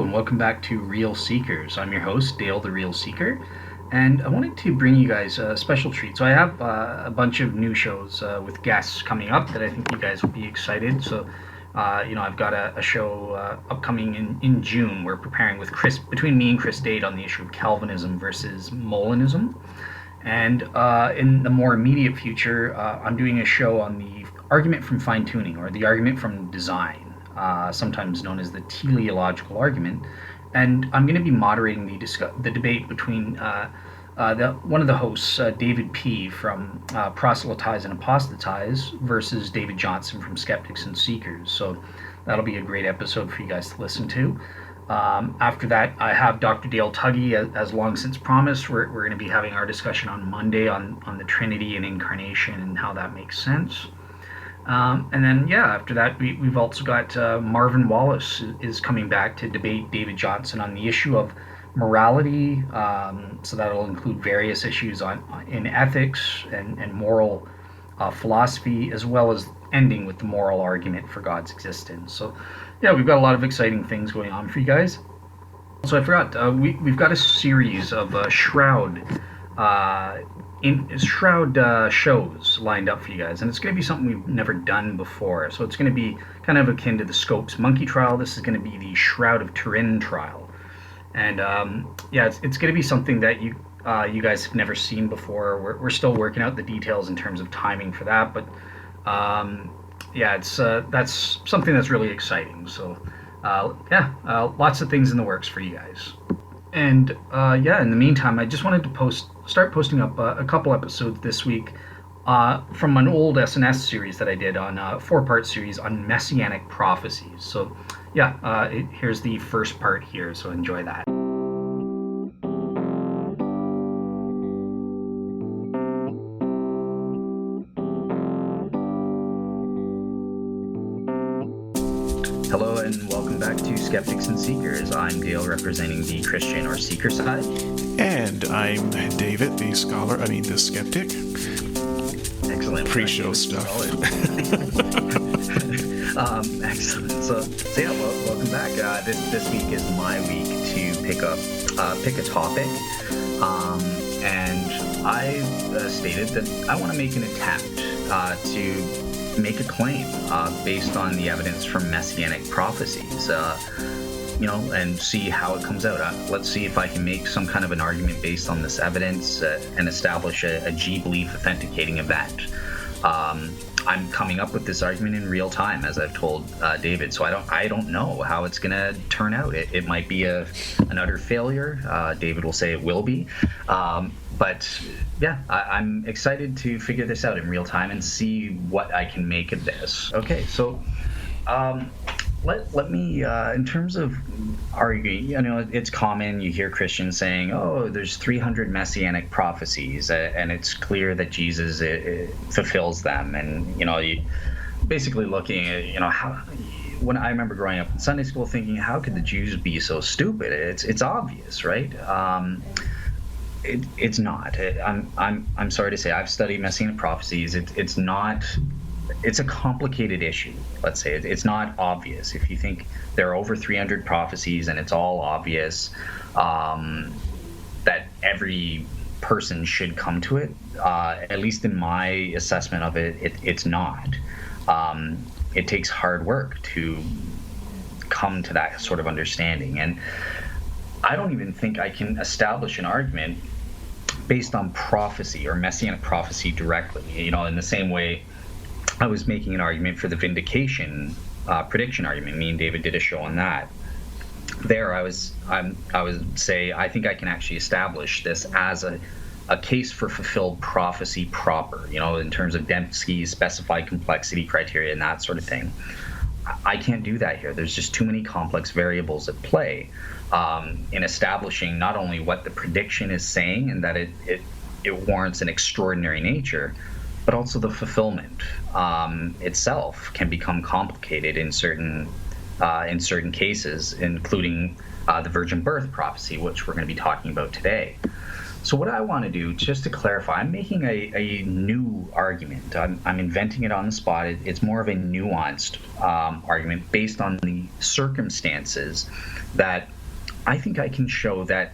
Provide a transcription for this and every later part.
and welcome back to Real Seekers. I'm your host, Dale the Real Seeker, and I wanted to bring you guys a special treat. So I have a bunch of new shows with guests coming up that I think you guys will be excited. So, I've got a show upcoming in June. We're preparing with between me and Chris Dade on the issue of Calvinism versus Molinism. And in the more immediate future, I'm doing a show on the argument from fine-tuning, or the argument from design. Sometimes known as the teleological argument, and I'm going to be moderating the debate between one of the hosts, David P. from Proselytize and Apostatize, versus David Johnson from Skeptics and Seekers. So that'll be a great episode for you guys to listen to. After that, I have Dr. Dale Tuggy, as long since promised. We're going to be having our discussion on Monday on the Trinity and Incarnation and how that makes sense. And then, after that, we've also got Marvin Wallace is coming back to debate David Johnson on the issue of morality. So that'll include various issues in ethics and moral philosophy, as well as ending with the moral argument for God's existence. So, we've got a lot of exciting things going on for you guys. So I forgot, we've got a series of Shroud shows lined up for you guys, and it's going to be something we've never done before. So it's going to be kind of akin to the Scopes Monkey trial. This is going to be the Shroud of Turin trial, and it's going to be something that you guys have never seen before. We're still working out the details in terms of timing for that, but that's something that's really exciting. So lots of things in the works for you guys. And in the meantime, I just wanted to start posting up a couple episodes this week from an old SNS series that I did on a 4-part series on Messianic Prophecies. So here's the first part here, so enjoy that. Hello and welcome back to Skeptics and Seekers. I'm Dale, representing the Christian or Seeker side. And I'm David, the skeptic. Excellent. Pre-show stuff. Excellent. So welcome back. This week is my week to pick a topic. And I stated that I want to make an attempt to make a claim based on the evidence from Messianic Prophecies, and see how it comes out. Let's see if I can make some kind of an argument based on this evidence and establish a G-belief authenticating event. I'm coming up with this argument in real time, as I've told David, so I don't know how it's going to turn out. It might be an utter failure. David will say it will be. But I'm excited to figure this out in real time and see what I can make of this. Okay, so let me, in terms of arguing, it's common, you hear Christians saying, there's 300 Messianic prophecies, and it's clear that Jesus fulfills them. And, you basically looking at, how, when I remember growing up in Sunday school thinking, how could the Jews be so stupid? It's obvious, right? It's not. I'm sorry to say, I've studied Messianic prophecies. It's not. It's a complicated issue. Let's say it's not obvious. If you think there are over 300 prophecies and it's all obvious that every person should come to it, at least in my assessment of it's not. It takes hard work to come to that sort of understanding, and I don't even think I can establish an argument based on prophecy or Messianic prophecy directly. In the same way I was making an argument for the vindication prediction argument. Me and David did a show on that. There, I would say I think I can actually establish this as a case for fulfilled prophecy proper. In terms of Dembski's specified complexity criteria and that sort of thing. I can't do that here. There's just too many complex variables at play in establishing not only what the prediction is saying and that it warrants an extraordinary nature, but also the fulfillment itself can become complicated in certain cases, including the virgin birth prophecy, which we're going to be talking about today. So what I want to do, just to clarify, I'm making a new argument. I'm inventing it on the spot. It's more of a nuanced argument based on the circumstances that I think I can show that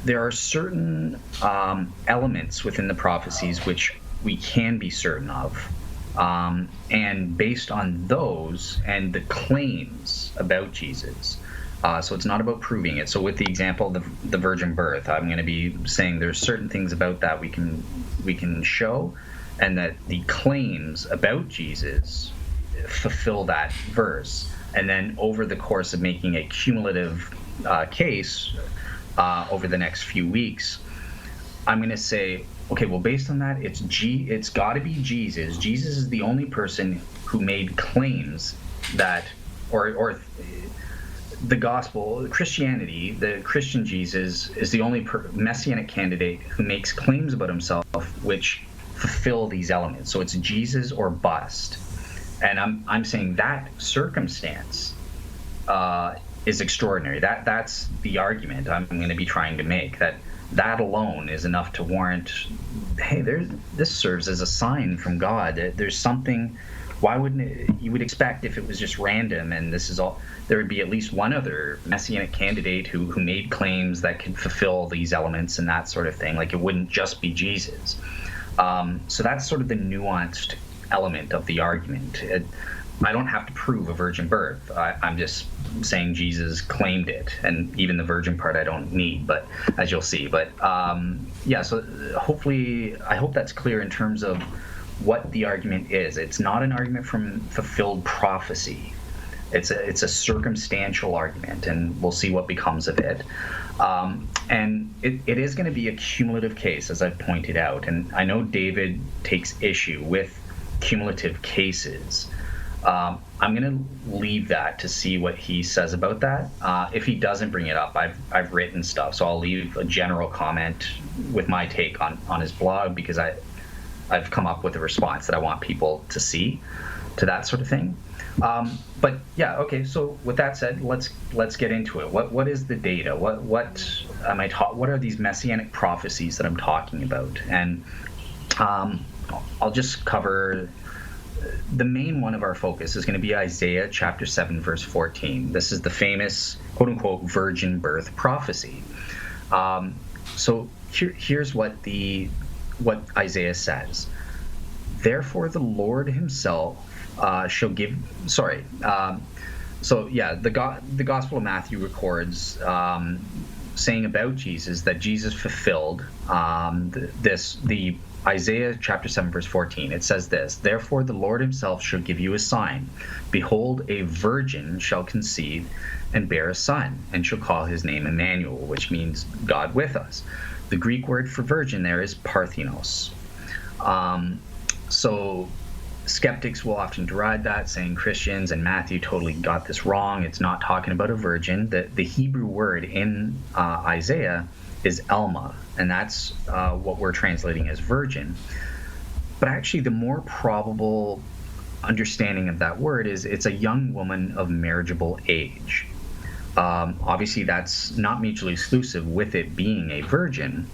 there are certain elements within the prophecies which we can be certain of. And based on those and the claims about Jesus, so it's not about proving it. So with the example of the virgin birth, I'm going to be saying there's certain things about that we can show, and that the claims about Jesus fulfill that verse. And then over the course of making a cumulative case over the next few weeks, I'm going to say, okay, well, based on that, it's got to be Jesus. Jesus is the only person who made claims that, or the gospel, Christianity, the Christian Jesus is the only messianic candidate who makes claims about himself which fulfill these elements. So it's Jesus or bust. And I'm saying that circumstance is extraordinary. That's the argument I'm going to be trying to make, that alone is enough to warrant, hey, this serves as a sign from God. There's something. Why wouldn't it? You would expect if it was just random and this is all, there would be at least one other messianic candidate who made claims that could fulfill these elements and that sort of thing. Like, it wouldn't just be Jesus. So that's sort of the nuanced element of the argument. I don't have to prove a virgin birth. I'm just saying Jesus claimed it, and even the virgin part I don't need, but as you'll see. But yeah, so hopefully, I hope that's clear in terms of what the argument is. It's not an argument from fulfilled prophecy. It's a circumstantial argument, and we'll see what becomes of it. And it is going to be a cumulative case, as I've pointed out. And I know David takes issue with cumulative cases. I'm going to leave that to see what he says about that. If he doesn't bring it up, I've written stuff, so I'll leave a general comment with my take on his blog, because I've come up with a response that I want people to see to that sort of thing. But yeah, okay. So with that said, let's get into it. What is the data? What am I what are these messianic prophecies that I'm talking about? And I'll just cover. The main one of our focus is going to be Isaiah chapter 7, verse 14. This is the famous quote-unquote virgin birth prophecy. So here's what Isaiah says. Therefore the Lord himself shall give... So yeah, the Gospel of Matthew records saying about Jesus that Jesus fulfilled the Isaiah chapter 7, verse 14. It says this: Therefore the Lord himself shall give you a sign. Behold, a virgin shall conceive and bear a son, and shall call his name Emmanuel, which means God with us. The Greek word for virgin there is parthenos. So skeptics will often deride that, saying Christians and Matthew totally got this wrong. It's not talking about a virgin. The Hebrew word in Isaiah is Elma, and that's what we're translating as virgin. But actually, the more probable understanding of that word is it's a young woman of marriageable age. Obviously, that's not mutually exclusive with it being a virgin.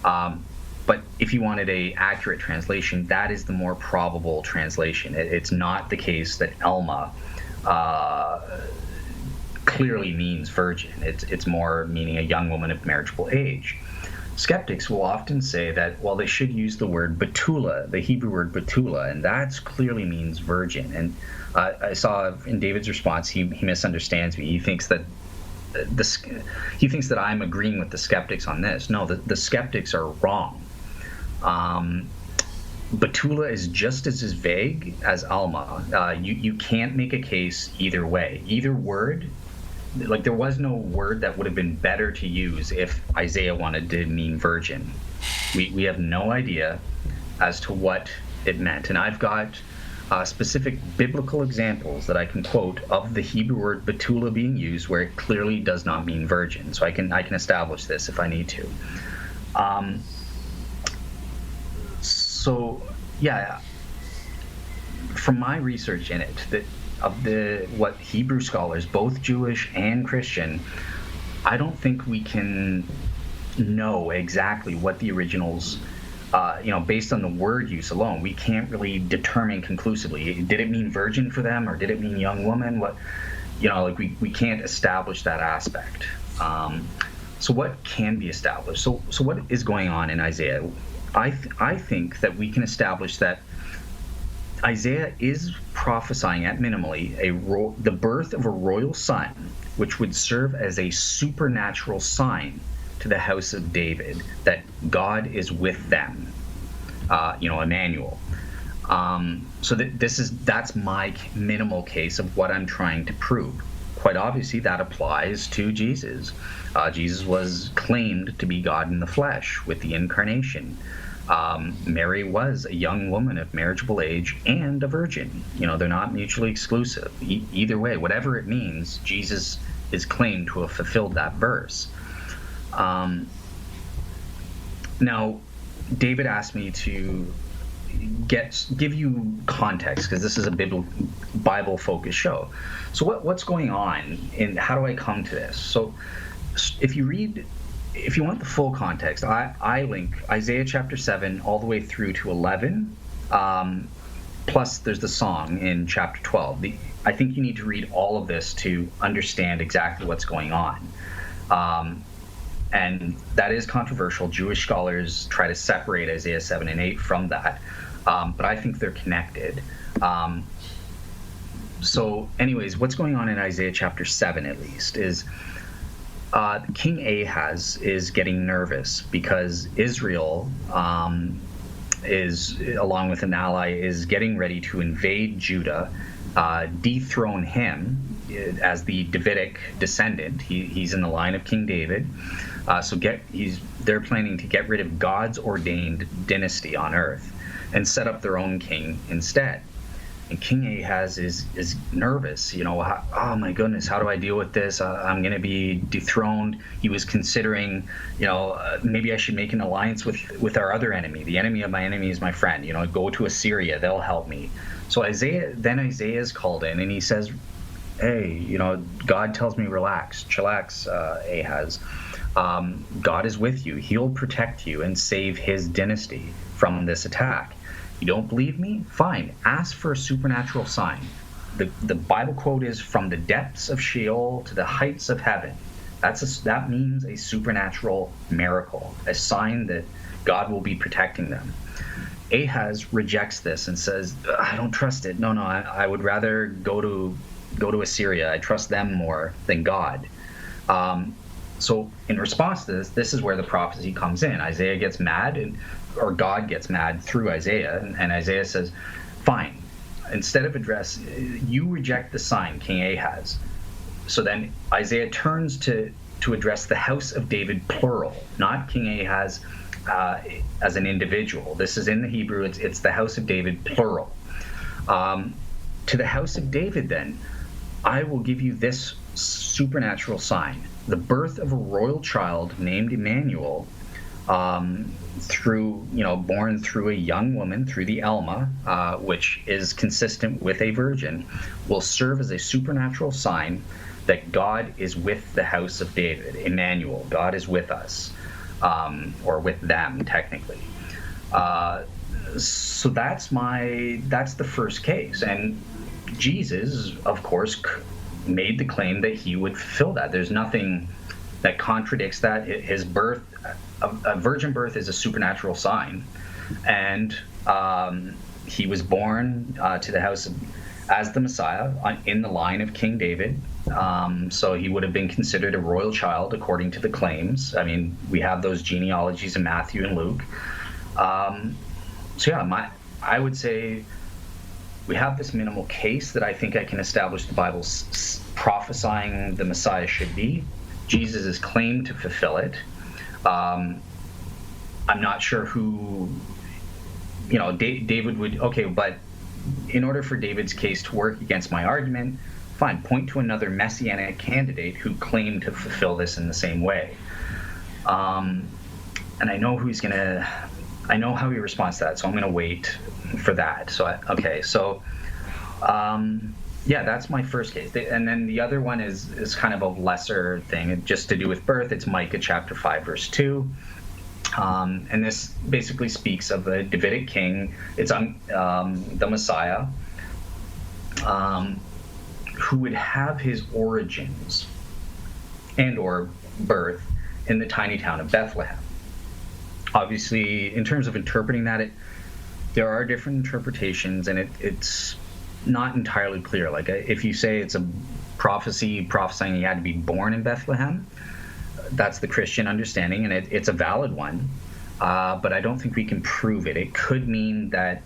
But if you wanted a accurate translation, that is the more probable translation. It's not the case that Elma clearly means virgin. It's more meaning a young woman of marriageable age. Skeptics will often say that, well, they should use the word betula, the Hebrew word betula, and that clearly means virgin. And I saw in David's response, he misunderstands me. He thinks that I'm agreeing with the skeptics on this. No, the skeptics are wrong. Betula is just as vague as Alma. You can't make a case either way. Either word, like, there was no word that would have been better to use if Isaiah wanted to mean virgin. We have no idea as to what it meant. And I've got specific biblical examples that I can quote of the Hebrew word betula being used where it clearly does not mean virgin. So I can establish this if I need to. So yeah, from my research in it, what Hebrew scholars, both Jewish and Christian, I don't think we can know exactly what the originals, based on the word use alone, we can't really determine conclusively. Did it mean virgin for them, or did it mean young woman? We can't establish that aspect. So what can be established? So what is going on in Isaiah? I think that we can establish that Isaiah is prophesying at minimally the birth of a royal son, which would serve as a supernatural sign to the house of David that God is with them. Emmanuel. So that's my minimal case of what I'm trying to prove. Quite obviously, that applies to Jesus. Jesus was claimed to be God in the flesh with the incarnation. Mary was a young woman of marriageable age and a virgin. They're not mutually exclusive. Either way, whatever it means, Jesus is claimed to have fulfilled that verse. Now, David asked me to give you context, because this is a Bible-focused show. So what's going on, and how do I come to this? So if you want the full context, I link Isaiah chapter 7 all the way through to 11, plus there's the song in chapter 12. I think you need to read all of this to understand exactly what's going on. And that is controversial. Jewish scholars try to separate Isaiah 7 and 8 from that, but I think they're connected. So anyways, what's going on in Isaiah chapter 7 at least is King Ahaz is getting nervous because Israel is, along with an ally, is getting ready to invade Judah, dethrone him as the Davidic descendant. He's in the line of King David. They're planning to get rid of God's ordained dynasty on earth and set up their own king instead. And King Ahaz is nervous. Oh my goodness, how do I deal with this? I'm going to be dethroned. He was considering, maybe I should make an alliance with our other enemy. The enemy of my enemy is my friend. Go to Assyria, they'll help me. So Isaiah is called in, and he says, hey, God tells me chillax, Ahaz. God is with you. He'll protect you and save his dynasty from this attack. You don't believe me? Fine. Ask for a supernatural sign. The Bible quote is, from the depths of Sheol to the heights of heaven. That means a supernatural miracle, a sign that God will be protecting them. Ahaz rejects this and says, I don't trust it. No, I would rather go to Assyria. I trust them more than God. So in response to this is where the prophecy comes in. Isaiah gets mad, or God gets mad through Isaiah, and Isaiah says, fine, instead of you reject the sign, King Ahaz. So then Isaiah turns to address the house of David, plural, not King Ahaz as an individual. This is in the Hebrew, it's the house of David, plural. To the house of David, then, I will give you this supernatural sign, the birth of a royal child named Emmanuel, born through a young woman, through the Alma, which is consistent with a virgin, will serve as a supernatural sign that God is with the house of David. Emmanuel, God is with us, or with them, technically. So that's the first case. And Jesus, of course, made the claim that he would fulfill that. There's nothing that contradicts that. His birth, a virgin birth, is a supernatural sign, and he was born to the house as the Messiah in the line of King David. So he would have been considered a royal child according to the claims. I mean, we have those genealogies in Matthew and Luke. I would say we have this minimal case that I think I can establish the Bible's prophesying the Messiah should be. Jesus is claimed to fulfill it. I'm not sure who, David would, okay, but in order for David's case to work against my argument, fine, point to another messianic candidate who claimed to fulfill this in the same way. And I know how he responds to that, so I'm going to wait for that. That's my first case. And then the other one is kind of a lesser thing, just to do with birth. It's Micah chapter 5, verse 2. And this basically speaks of a Davidic king. It's the Messiah, who would have his origins and or birth in the tiny town of Bethlehem. Obviously, in terms of interpreting that, there are different interpretations, and it's not entirely clear. Like, if you say it's a prophecy prophesying he had to be born in Bethlehem, that's the Christian understanding, and it's a valid one. But I don't think we can prove it. It could mean that,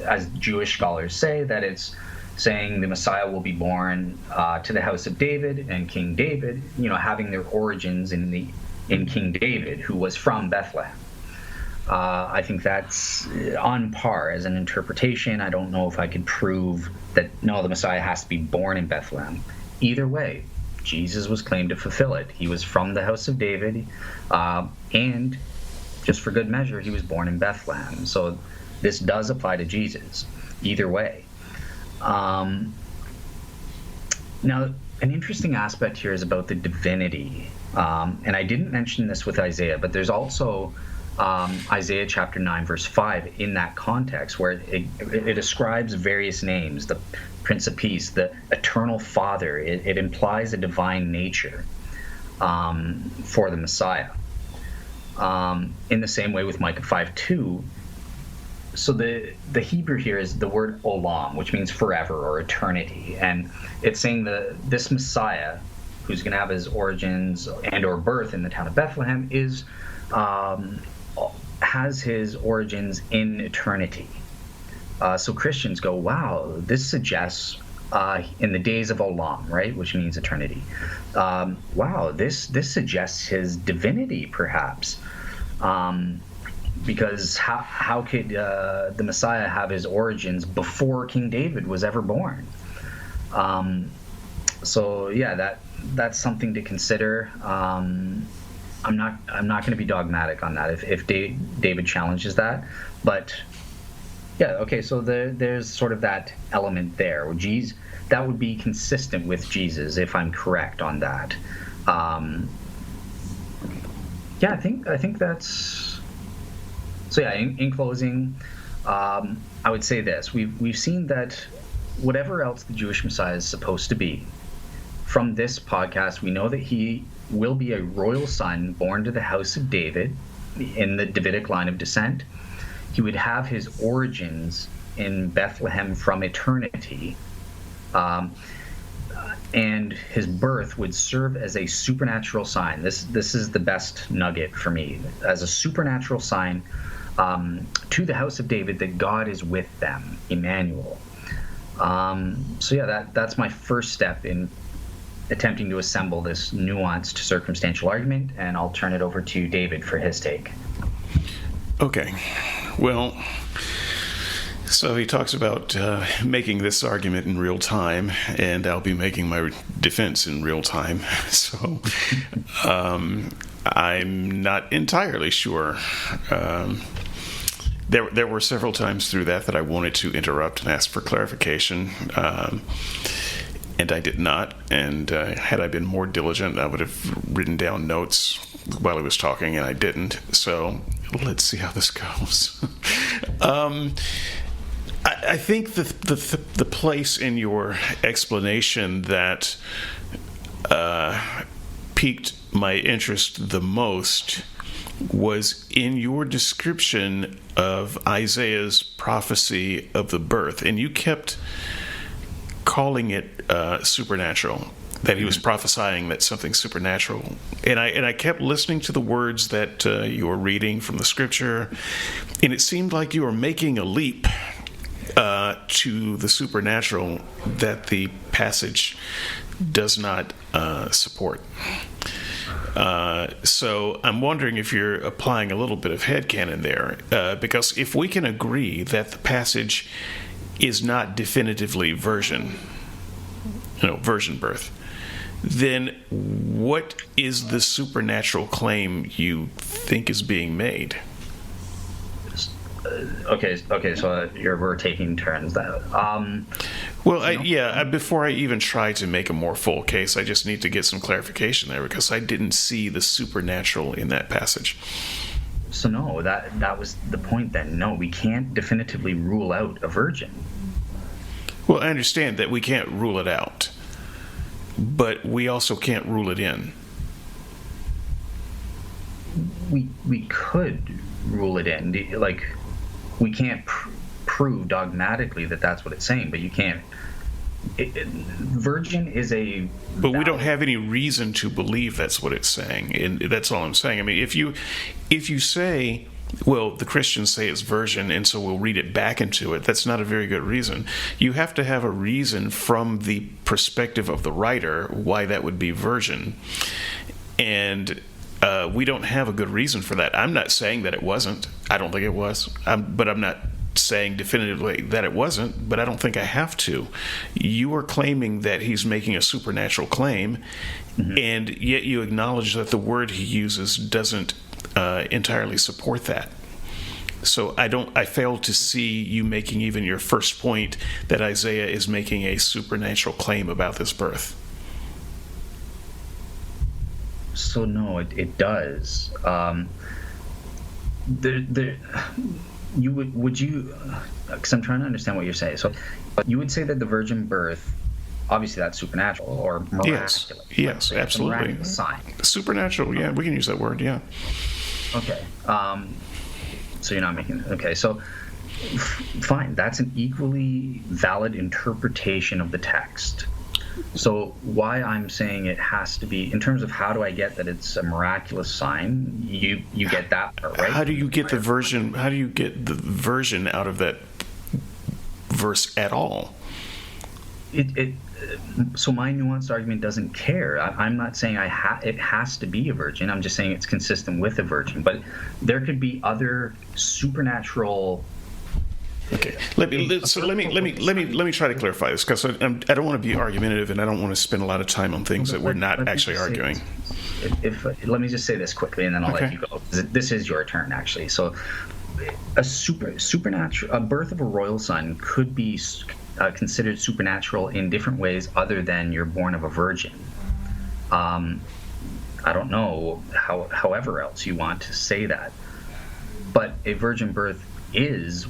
as Jewish scholars say, that it's saying the Messiah will be born to the house of David and King David, having their origins in King David, who was from Bethlehem. I think that's on par as an interpretation. I don't know if I could prove that, no, the Messiah has to be born in Bethlehem. Either way, Jesus was claimed to fulfill it. He was from the house of David, and just for good measure, he was born in Bethlehem. So this does apply to Jesus, either way. Now, an interesting aspect here is about the divinity. And I didn't mention this with Isaiah, but there's also Isaiah chapter 9, verse 5 in that context, where it ascribes various names, the Prince of Peace, the Eternal Father. It implies a divine nature for the Messiah. In the same way with Micah 5:2. So the Hebrew here is the word olam, which means forever or eternity. And it's saying that this Messiah, who's going to have his origins and or birth in the town of Bethlehem, has his origins in eternity. So Christians go, wow, this suggests in the days of olam, right, which means eternity. Wow, this suggests his divinity, perhaps. Because how could the Messiah have his origins before King David was ever born? So yeah, that's something to consider. I'm not going to be dogmatic on that if David challenges that, but yeah, okay. So there's sort of that element there. That would be consistent with Jesus if I'm correct on that. Yeah, I think that's. So yeah, in closing, I would say this: we've seen that whatever else the Jewish Messiah is supposed to be, from this podcast, we know that he will be a royal son born to the house of David in the Davidic line of descent. He would have his origins in Bethlehem from eternity, and his birth would serve as a supernatural sign. This is the best nugget for me, as a supernatural sign to the house of David that God is with them, Emmanuel. So yeah, that's my first step in attempting to assemble this nuanced circumstantial argument, and I'll turn it over to David for his take. Okay. Well, so he talks about making this argument in real time, and I'll be making my defense in real time. So I'm not entirely sure. There were several times through that I wanted to interrupt and ask for clarification, and I did not. And had I been more diligent, I would have written down notes while he was talking, and I didn't. So let's see how this goes. I think the place in your explanation that piqued my interest the most was in your description of Isaiah's prophecy of the birth, and you kept calling it supernatural, that he was prophesying that something supernatural, and I kept listening to the words that you were reading from the scripture, and it seemed like you were making a leap to the supernatural that the passage does not support. So I'm wondering if you're applying a little bit of headcanon there, because if we can agree that the passage is not definitively virgin birth, then what is the supernatural claim you think is being made? Okay. So we're taking turns. Before I even try to make a more full case, I just need to get some clarification there, because I didn't see the supernatural in that passage. So no, that was the point then. No, we can't definitively rule out a virgin. Well, I understand that we can't rule it out, but we also can't rule it in. we could rule it in. Like, we can't prove dogmatically that that's what it's saying, but you can't. Virgin is a. But we don't have any reason to believe that's what it's saying, and that's all I'm saying. I mean, if you say, well, the Christians say it's virgin, and so we'll read it back into it, that's not a very good reason. You have to have a reason from the perspective of the writer why that would be virgin. And we don't have a good reason for that. I'm not saying that it wasn't. I don't think it was. But I'm not saying definitively that it wasn't, but I don't think I have to. You are claiming that he's making a supernatural claim, and yet you acknowledge that the word he uses doesn't entirely support that. So I fail to see you making even your first point that Isaiah is making a supernatural claim about this birth. So no, it does. Would you? Because I'm trying to understand what you're saying. So, you would say that the virgin birth, obviously, that's supernatural or miraculous. Yes, absolutely. Miraculous sign. Supernatural. Yeah, we can use that word. Yeah. Okay. So you're not making. Okay. So, fine. That's an equally valid interpretation of the text. So why I'm saying it has to be, in terms of how do I get that it's a miraculous sign, you get that part, right? How do you get the version? How do you get the version out of that verse at all? So my nuanced argument doesn't care. I'm not saying it has to be a virgin. I'm just saying it's consistent with a virgin. But there could be other supernatural. Okay. Let me try to clarify this, because I don't want to be argumentative, and I don't want to spend a lot of time on things that we're not actually arguing. Let me just say this quickly, and then I'll let you go. This is your turn, actually. So, a birth of a royal son could be considered supernatural in different ways, other than you're born of a virgin. I don't know however else you want to say that, but a virgin birth is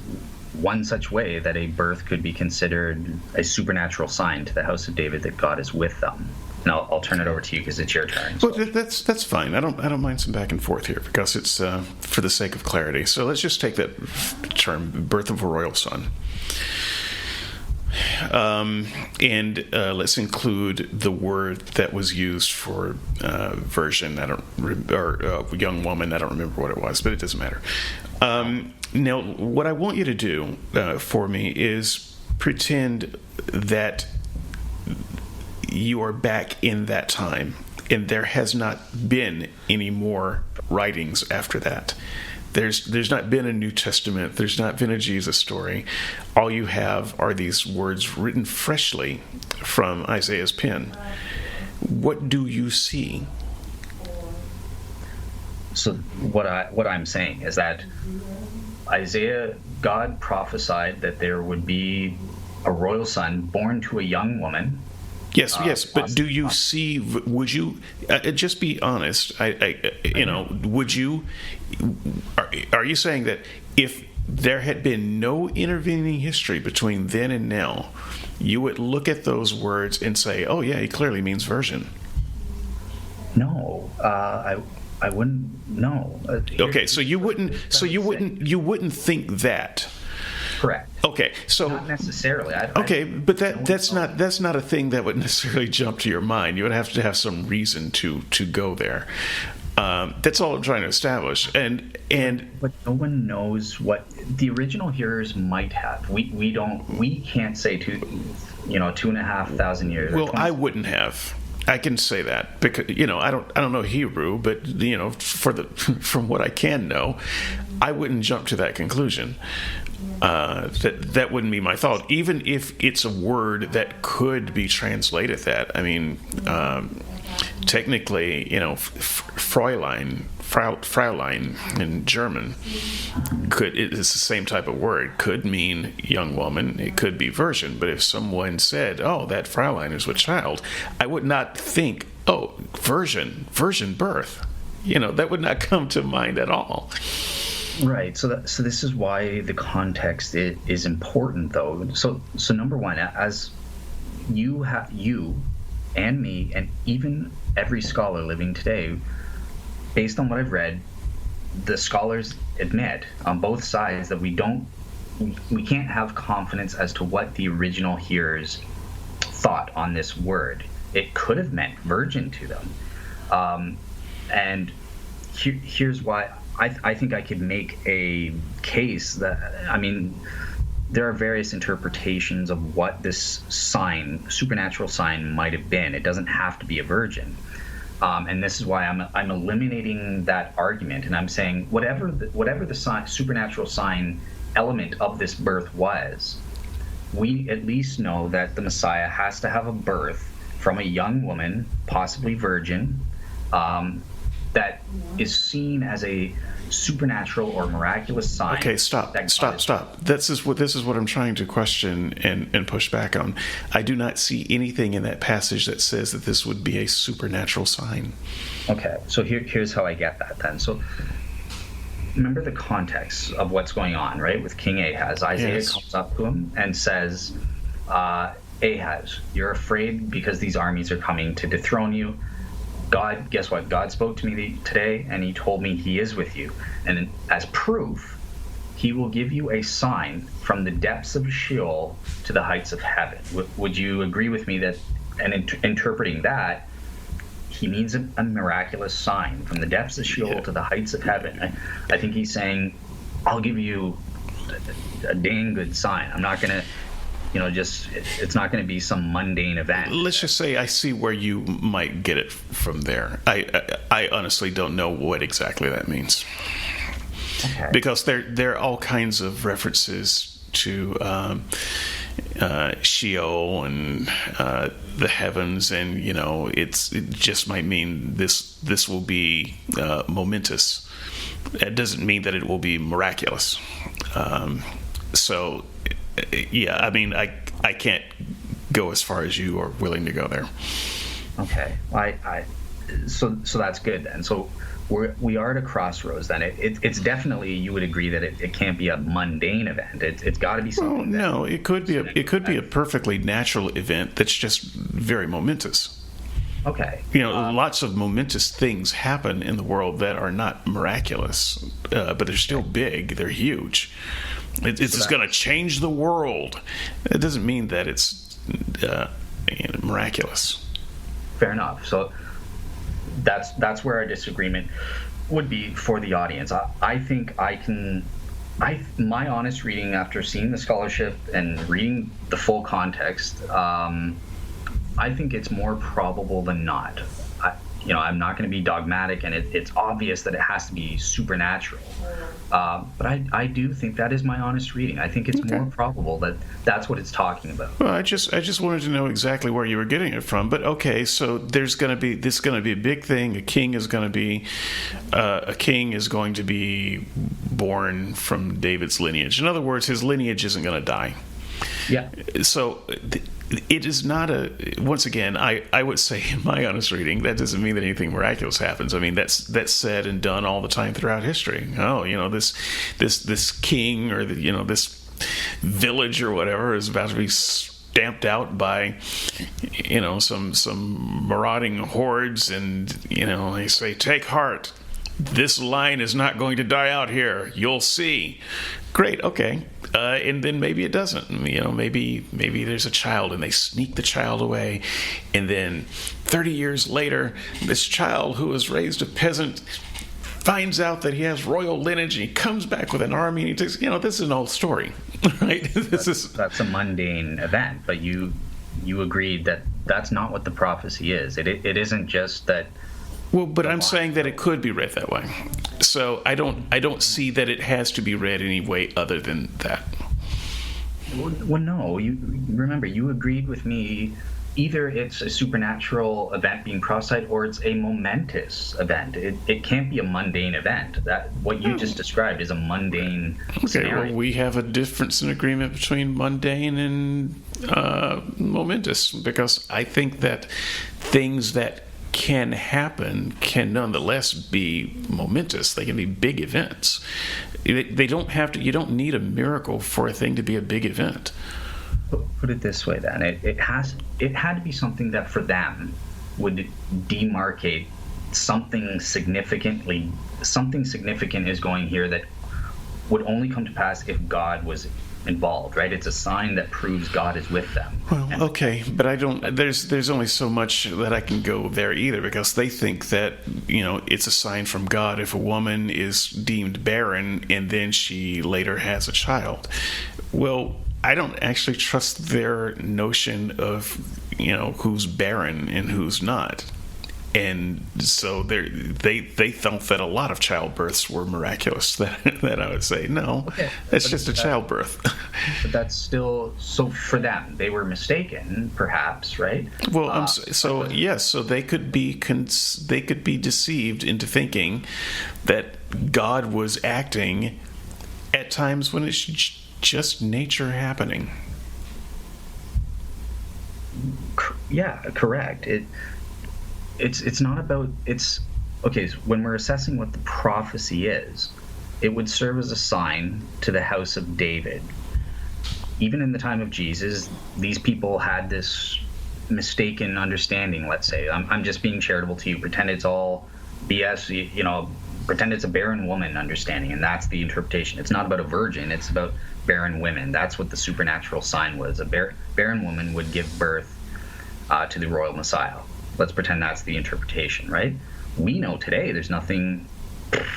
one such way that a birth could be considered a supernatural sign to the house of David that God is with them. Now I'll turn it over to you because it's your turn. So. Well, that's fine. I don't mind some back and forth here, because it's for the sake of clarity. So let's just take that term, birth of a royal son, and let's include the word that was used for virgin. Or young woman. I don't remember what it was, but it doesn't matter. Now, what I want you to do for me is pretend that you are back in that time, and there has not been any more writings after that. There's not been a New Testament. There's not been a Jesus story. All you have are these words written freshly from Isaiah's pen. What do you see? So what I'm saying is that Isaiah, God prophesied that there would be a royal son born to a young woman. Yes, but do you see? Would you just be honest? Would you? Are you saying that if there had been no intervening history between then and now, you would look at those words and say, "Oh yeah, he clearly means virgin"? No, I wouldn't. No. Okay, so you wouldn't. So you wouldn't think that. Correct. Okay, so not necessarily. But that's not a thing that would necessarily jump to your mind. You would have to have some reason to go there. That's all I'm trying to establish. But no one knows what the original hearers might have. We can't say 2,500 years. Well, I wouldn't have. I can say that because I don't know Hebrew, but from what I can know, I wouldn't jump to that conclusion. That wouldn't be my thought, even if it's a word that could be translated that. I mean, technically, Fräulein in German it's the same type of word. Could mean young woman. It could be virgin. But if someone said, "Oh, that Fräulein is with child," I would not think, "Oh, virgin birth." That would not come to mind at all. Right. So this is why the context is important, though. So number one, as you and me and even every scholar living today, based on what I've read, the scholars admit on both sides that we can't have confidence as to what the original hearers thought on this word. It could have meant virgin to them. And here's why I think I could make a case that, I mean, there are various interpretations of what this sign, supernatural sign, might have been. It doesn't have to be a virgin. And this is why I'm eliminating that argument, and I'm saying whatever the sign, supernatural sign element of this birth was, we at least know that the Messiah has to have a birth from a young woman, possibly virgin, that is seen as a supernatural or miraculous sign. Okay, stop. This is what I'm trying to question and push back on. I do not see anything in that passage that says that this would be a supernatural sign. Okay, so here's how I get that then. So remember the context of what's going on, right? With King Ahaz, Isaiah comes up to him and says, Ahaz, you're afraid because these armies are coming to dethrone you. God, guess what? God spoke to me today, and he told me he is with you. And as proof, he will give you a sign from the depths of Sheol to the heights of heaven. Would you agree with me that, and interpreting that, he means a miraculous sign from the depths of Sheol to the heights of heaven? I think he's saying, I'll give you a dang good sign. I'm not going to, it's not going to be some mundane event. Let's just say I see where you might get it from there. I honestly don't know what exactly that means. Okay. Because there are all kinds of references to Sheol and the heavens, and it just might mean this will be momentous. It doesn't mean that it will be miraculous. So. Yeah, I mean, I can't go as far as you are willing to go there. Okay, so that's good then. So we are at a crossroads then. It's definitely, you would agree that it can't be a mundane event. It's got to be something. No, it could be a perfectly natural event that's just very momentous. Okay. Lots of momentous things happen in the world that are not miraculous, but they're still big. They're huge. It's going to change the world. It doesn't mean that it's miraculous. Fair enough. So that's where our disagreement would be for the audience. I think my honest reading after seeing the scholarship and reading the full context, I think it's more probable than not. I'm not going to be dogmatic, and it's obvious that it has to be supernatural. But I do think that is my honest reading. I think it's more probable that that's what it's talking about. Well, I just wanted to know exactly where you were getting it from. But okay, so this is going to be a big thing. A king is going to be born from David's lineage. In other words, his lineage isn't going to die. Yeah. So it is not once again, I would say in my honest reading, that doesn't mean that anything miraculous happens. I mean, that's said and done all the time throughout history. Oh, this king or this village or whatever is about to be stamped out by some marauding hordes, and they say, take heart, this line is not going to die out here, you'll see. Great, okay. And then maybe it doesn't. Maybe there's a child and they sneak the child away, and then 30 years later, this child who was raised a peasant finds out that he has royal lineage, and he comes back with an army, and he takes. This is an old story, right? That's a mundane event, but you agreed that that's not what the prophecy is. It isn't just that. Well, but I'm saying that it could be read that way. So I don't see that it has to be read any way other than that. Well, no. You agreed with me. Either it's a supernatural event being prophesied, or it's a momentous event. It can't be a mundane event. That what you just described is a mundane scenario. Well, we have a difference in agreement between mundane and momentous, because I think that things that can happen can nonetheless be momentous. They can be big events. They don't have to. You don't need a miracle for a thing to be a big event. Put it this way, then it had to be something that for them would demarcate something significant is going here that would only come to pass if God was involved, right? It's a sign that proves God is with them. Well, okay, but I don't. There's only so much that I can go there either, because they think that it's a sign from God if a woman is deemed barren and then she later has a child. Well, I don't actually trust their notion of who's barren and who's not. And so they thought that a lot of childbirths were miraculous. That I would say, no, okay, that's just a childbirth. But that's still, so for them, they were mistaken, perhaps, right? Well, yes, so they could be deceived into thinking that God was acting at times when it's just nature happening. Yeah, correct. It's not about, okay, so when we're assessing what the prophecy is, it would serve as a sign to the house of David. Even in the time of Jesus, these people had this mistaken understanding, let's say. I'm just being charitable to you. Pretend it's all BS, pretend it's a barren woman understanding, and that's the interpretation. It's not about a virgin, it's about barren women. That's what the supernatural sign was. A barren woman would give birth to the royal Messiah. Let's pretend that's the interpretation, right? We know today there's nothing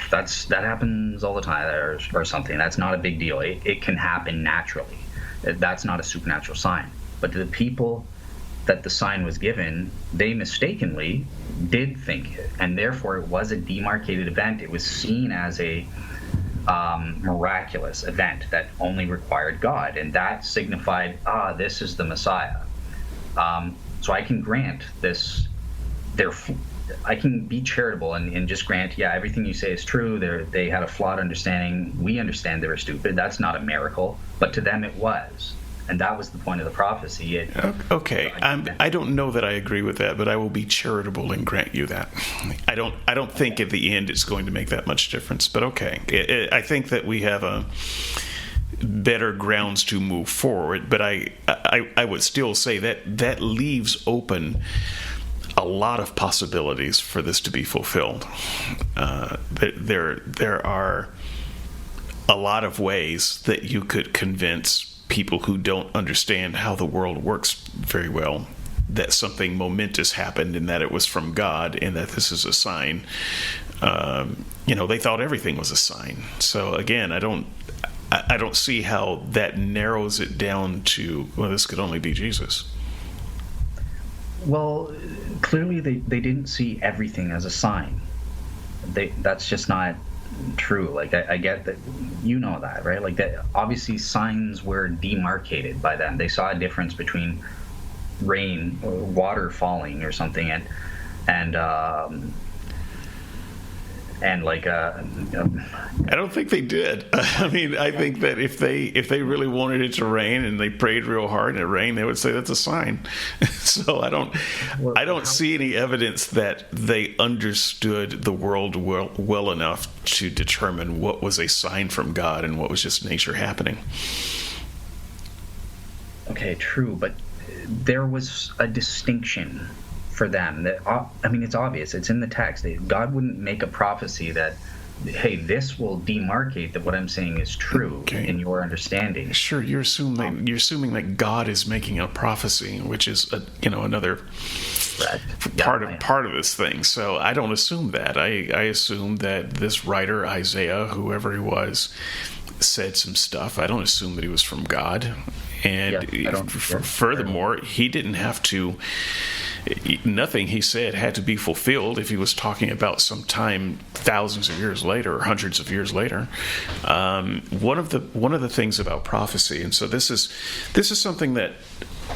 that happens all the time or something. That's not a big deal. It can happen naturally. That's not a supernatural sign. But to the people that the sign was given, they mistakenly did think it, and therefore it was a demarcated event. It was seen as a miraculous event that only required God, and that signified, this is the Messiah. So I can grant this. I can be charitable and just grant, everything you say is true. They had a flawed understanding. We understand they were stupid. That's not a miracle, but to them it was, and that was the point of the prophecy. Okay, I don't know that I agree with that, but I will be charitable and grant you that. I don't think at the end it's going to make that much difference, but okay. I think that we have a better grounds to move forward, but I would still say that leaves open a lot of possibilities for this to be fulfilled. There are a lot of ways that you could convince people who don't understand how the world works very well that something momentous happened and that it was from God and that this is a sign. They thought everything was a sign. So again, I don't see how that narrows it down to, well, this could only be Jesus. Well, clearly they didn't see everything as a sign. That's just not true. Like, I get that, that, right? Like, that obviously signs were demarcated by them. They saw a difference between rain or water falling or something and like I don't think they did. I mean, I think that if they really wanted it to rain and they prayed real hard and it rained, they would say that's a sign. So I don't see any evidence that they understood the world well enough to determine what was a sign from God and what was just nature happening. Okay, true, but there was a distinction for them. That, it's obvious. It's in the text. God wouldn't make a prophecy that, hey, this will demarcate that what I'm saying is true in your understanding. Sure, you're assuming that God is making a prophecy, which is another part of this thing. So I don't assume that. I assume that this writer Isaiah, whoever he was, said some stuff. I don't assume that he was from God. And furthermore, he didn't have to. Nothing he said had to be fulfilled if he was talking about some time thousands of years later or hundreds of years later. One of the things about prophecy, and so this is something that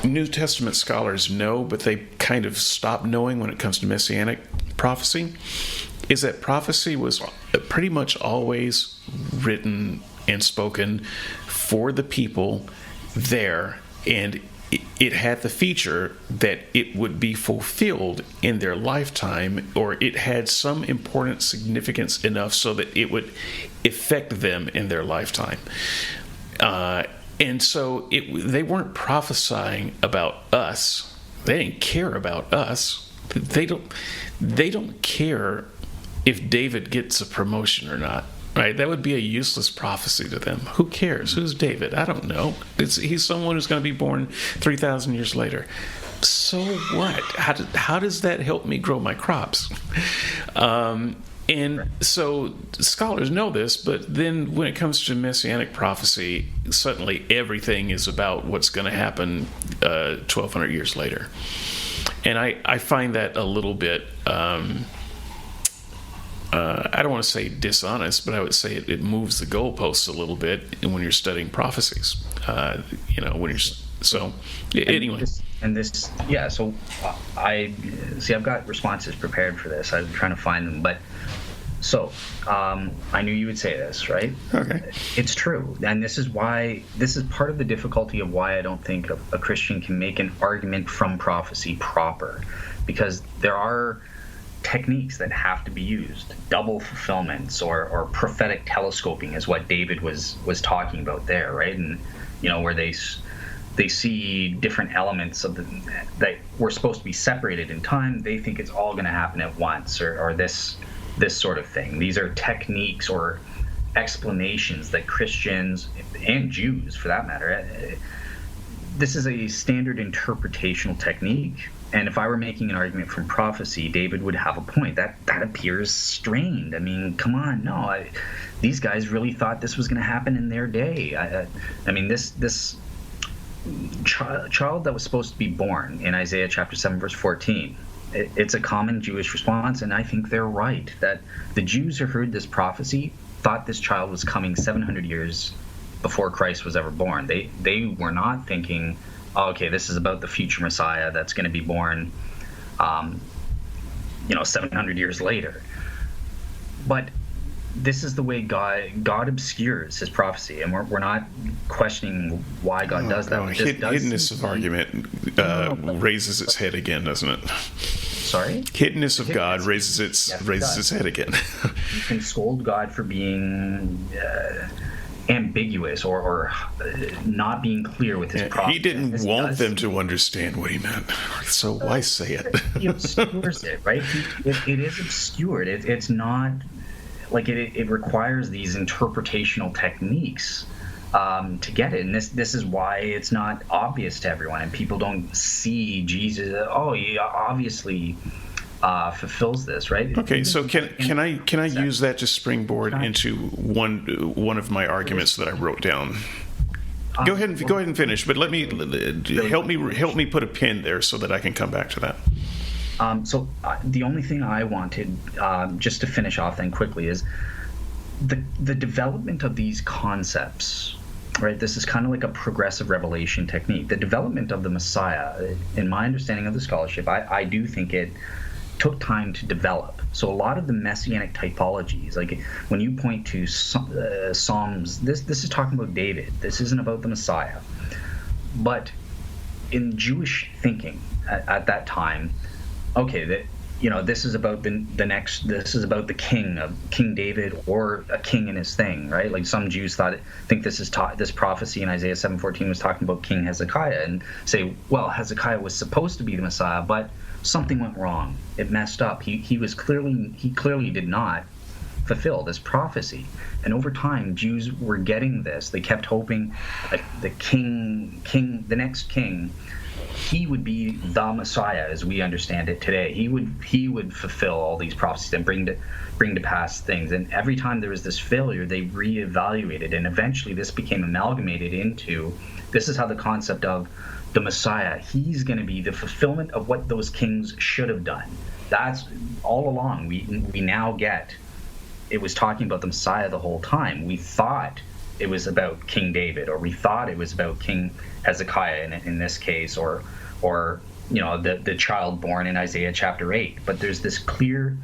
New Testament scholars know, but they kind of stop knowing when it comes to Messianic prophecy, is that prophecy was pretty much always written and spoken for the people there, and it had the feature that it would be fulfilled in their lifetime, or it had some important significance enough so that it would affect them in their lifetime. And so they weren't prophesying about us. They didn't care about us. they don't care if David gets a promotion or not. Right, that would be a useless prophecy to them. Who cares? Who's David? I don't know. He's someone who's going to be born 3,000 years later. So what? How does that help me grow my crops? And so scholars know this, but then when it comes to Messianic prophecy, suddenly everything is about what's going to happen 1,200 years later. And I find that a little bit... I don't want to say dishonest, but I would say it moves the goalposts a little bit when you're studying prophecies. When you're so anyway. So I see. I've got responses prepared for this. I'm trying to find them, but so I knew you would say this, right? Okay. It's true, and this is part of the difficulty of why I don't think a Christian can make an argument from prophecy proper, because there are techniques that have to be used. Double fulfillments or prophetic telescoping is what David was talking about there, right? And where they see different elements of that were supposed to be separated in time. They think it's all going to happen at once, or this sort of thing. These are techniques or explanations that Christians and Jews, for that matter, this is a standard interpretational technique. And if I were making an argument from prophecy, David would have a point. That appears strained. I mean, come on, no. These guys really thought this was going to happen in their day. I mean, this child that was supposed to be born in Isaiah chapter 7, verse 14, it's a common Jewish response, and I think they're right, that the Jews who heard this prophecy thought this child was coming 700 years before Christ was ever born. They were not thinking, oh, okay, this is about the future Messiah that's going to be born, 700 years later. But this is the way God obscures his prophecy, and we're not questioning why God does that. Hiddenness of argument raises its head again, doesn't it? Sorry? Hiddenness of God raises its head again. You can scold God for being ambiguous or not being clear with his prophecy. He didn't want them to understand what he meant, so why say it? He obscures it, right? It is obscured. It's not like it requires these interpretational techniques to get it, and this is why it's not obvious to everyone, and people don't see Jesus. Oh, he obviously fulfills this, right? Okay, so can I use that to springboard into one of my arguments that I wrote down? Go ahead and finish, but let me help me put a pin there so that I can come back to that. The only thing I wanted, just to finish off then quickly, is the development of these concepts, right? This is kind of like a progressive revelation technique. The development of the Messiah, in my understanding of the scholarship, I do think it took time to develop. So a lot of the messianic typologies, like when you point to Psalms, this is talking about David. This isn't about the Messiah. But in Jewish thinking at that time, okay, this is about this is about the king of King David, or a king in his thing, right? Like some Jews think this prophecy in Isaiah 7:14 was talking about King Hezekiah, and say, well, Hezekiah was supposed to be the Messiah, but something went wrong. It messed up. He clearly did not fulfill this prophecy. And over time, Jews were getting this. They kept hoping that the next king, he would be the Messiah as we understand it today. He would fulfill all these prophecies and bring to pass things. And every time there was this failure, they reevaluated, and eventually this became amalgamated into, this is how the concept of the Messiah, he's going to be the fulfillment of what those kings should have done. That's all along. We now get, it was talking about the Messiah the whole time. We thought it was about King David, or we thought it was about King Hezekiah in this case, or the child born in Isaiah chapter 8. But there's this clear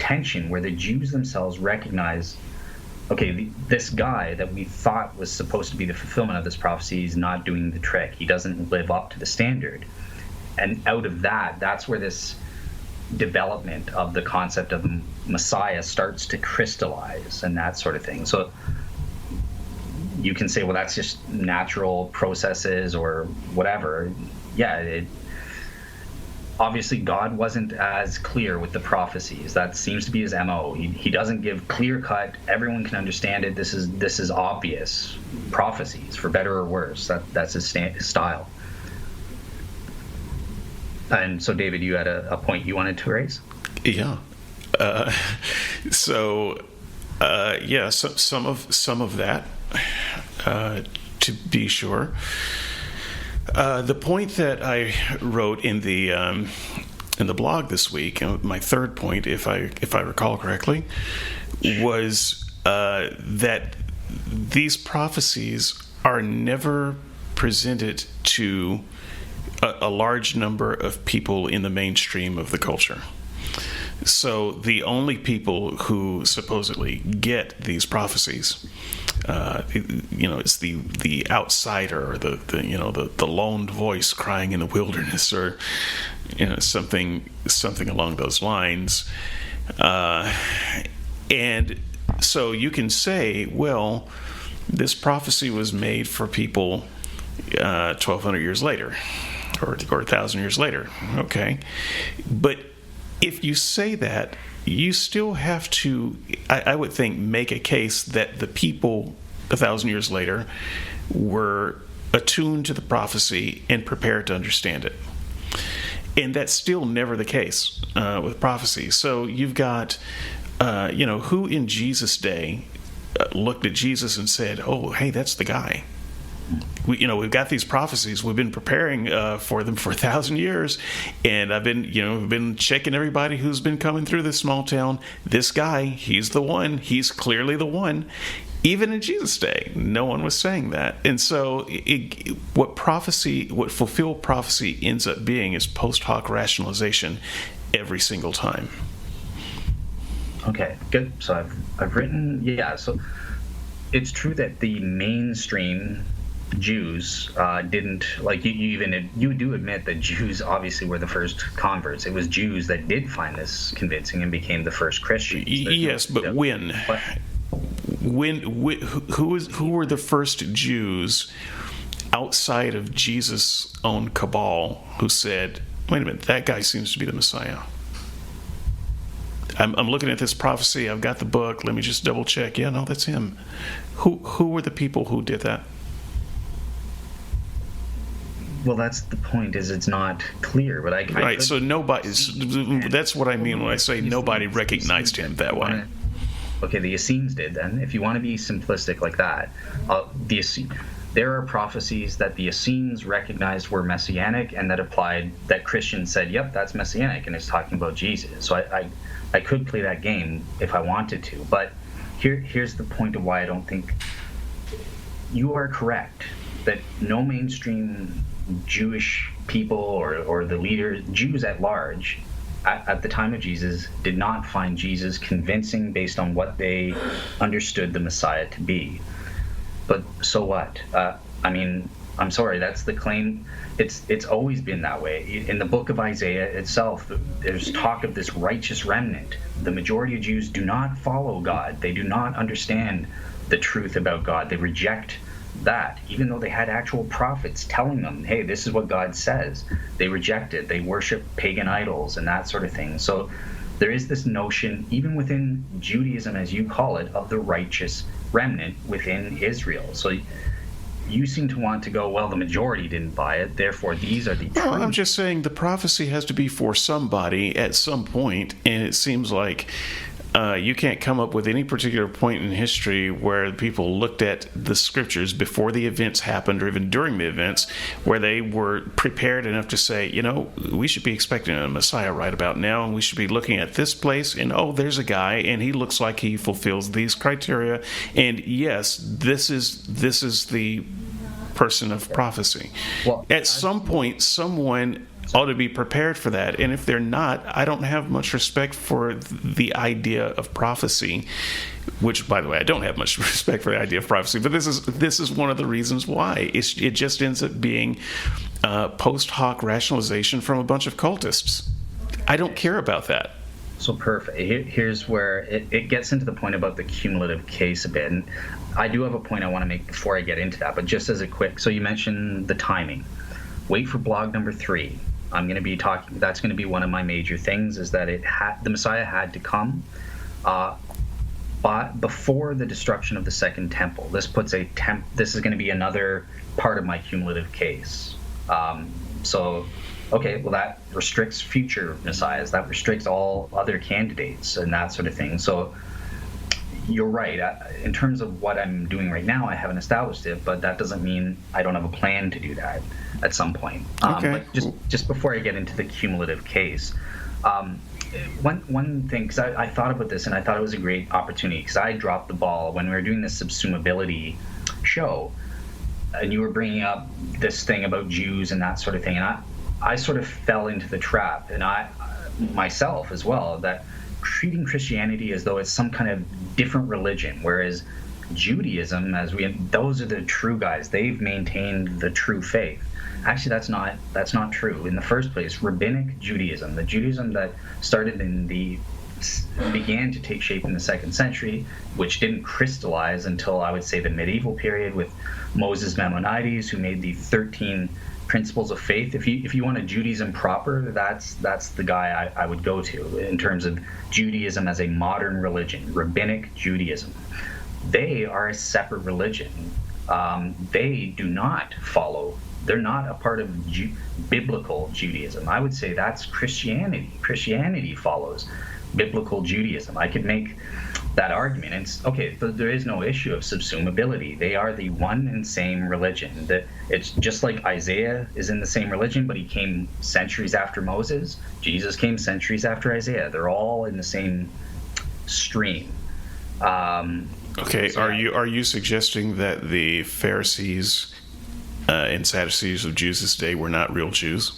tension where the Jews themselves recognize, okay, this guy that we thought was supposed to be the fulfillment of this prophecy is not doing the trick. He doesn't live up to the standard. And out of that's where this development of the concept of the Messiah starts to crystallize, and that sort of thing. So you can say, well, that's just natural processes or whatever. Yeah, obviously God wasn't as clear with the prophecies. That seems to be his MO. He doesn't give clear cut, everyone can understand it, this is obvious prophecies, for better or worse. That's his style. And so, David, you had a point you wanted to raise? Yeah. So some of that, to be sure. The point that I wrote in the blog this week, my third point, if I recall correctly, was that these prophecies are never presented to a large number of people in the mainstream of the culture. So the only people who supposedly get these prophecies, it's the outsider, or the lone voice crying in the wilderness, or something along those lines. And so you can say, well, this prophecy was made for people 1,200 years later, or 1,000 years later. Okay, but if you say that, you still have to, I would think, make a case that the people 1,000 years later were attuned to the prophecy and prepared to understand it. And that's still never the case with prophecy. So you've got, who in Jesus' day looked at Jesus and said, oh, hey, that's the guy. We've got these prophecies. We've been preparing for them for 1,000 years, and I've been checking everybody who's been coming through this small town. This guy, he's the one. He's clearly the one. Even in Jesus' day, no one was saying that. And so, what fulfilled prophecy ends up being is post hoc rationalization every single time. Okay, good. So I've written, So it's true that the mainstream Jews didn't, like, you do admit that Jews obviously were the first converts. It was Jews that did find this convincing and became the first Christians. Yes, but when? Who were the first Jews outside of Jesus' own cabal who said, wait a minute, that guy seems to be the Messiah? I'm looking at this prophecy, I've got the book, let me just double check. Yeah, no, that's him. Who were the people who did that? Well, that's the point, is it's not clear, but right, so nobody, that's what I mean when I say nobody recognized him that way. Okay, the Essenes did then. If you want to be simplistic like that, there are prophecies that the Essenes recognized were messianic and that applied, that Christians said, yep, that's messianic, and it's talking about Jesus. So I could play that game if I wanted to, but here's the point of why I don't think you are correct, that no mainstream Jewish people or the leaders, Jews at large, at the time of Jesus, did not find Jesus convincing based on what they understood the Messiah to be. But so what? I'm sorry, that's the claim. It's always been that way. In the book of Isaiah itself, there's talk of this righteous remnant. The majority of Jews do not follow God. They do not understand the truth about God. They reject that, even though they had actual prophets telling them, hey, this is what God says. They reject it. They worship pagan idols and that sort of thing. So there is this notion, even within Judaism, as you call it, of the righteous remnant within Israel. So you seem to want to go, well, the majority didn't buy it, therefore these are the true. I'm just saying the prophecy has to be for somebody at some point, and it seems like you can't come up with any particular point in history where people looked at the scriptures before the events happened or even during the events where they were prepared enough to say, we should be expecting a Messiah right about now, and we should be looking at this place, and there's a guy and he looks like he fulfills these criteria, and yes, this is the person of prophecy. Well, at some point someone ought to be prepared for that, and if they're not, I don't have much respect for the idea of prophecy, which, by the way, I don't have much respect for the idea of prophecy, but this is one of the reasons why. It just ends up being post hoc rationalization from a bunch of cultists. I don't care about that. So perfect. Here's where it gets into the point about the cumulative case a bit, and I do have a point I want to make before I get into that, but just as a quick, so you mentioned the timing. Wait for blog number 3. I'm going to be talking. That's going to be one of my major things, is that the Messiah had to come, but before the destruction of the second temple. This is going to be another part of my cumulative case. Okay, well, that restricts future messiahs. That restricts all other candidates and that sort of thing. So you're right. In terms of what I'm doing right now, I haven't established it, but that doesn't mean I don't have a plan to do that at some point. Okay. But just before I get into the cumulative case, one thing, because I thought about this and I thought it was a great opportunity, because I dropped the ball when we were doing this subsumability show, and you were bringing up this thing about Jews and that sort of thing, and I sort of fell into the trap, and I myself as well, that treating Christianity as though it's some kind of different religion, whereas Judaism, those are the true guys. They've maintained the true faith. Actually, that's not true. In the first place, rabbinic Judaism, the Judaism that began to take shape in the 2nd century, which didn't crystallize until, I would say, the medieval period with Moses Maimonides, who made the 13 principles of faith. If you want a Judaism proper, that's the guy I would go to in terms of Judaism as a modern religion, rabbinic Judaism. They are a separate religion. They do not follow. They're not a part of biblical Judaism. I would say that's Christianity. Christianity follows biblical Judaism. I could make that argument. It's okay, there is no issue of subsumability. They are the one and same religion. That it's just like Isaiah is in the same religion, but he came centuries after Moses. Jesus came centuries after Isaiah. They're all in the same stream. Okay, so are you suggesting that the Pharisees and Sadducees of Jesus' day were not real Jews?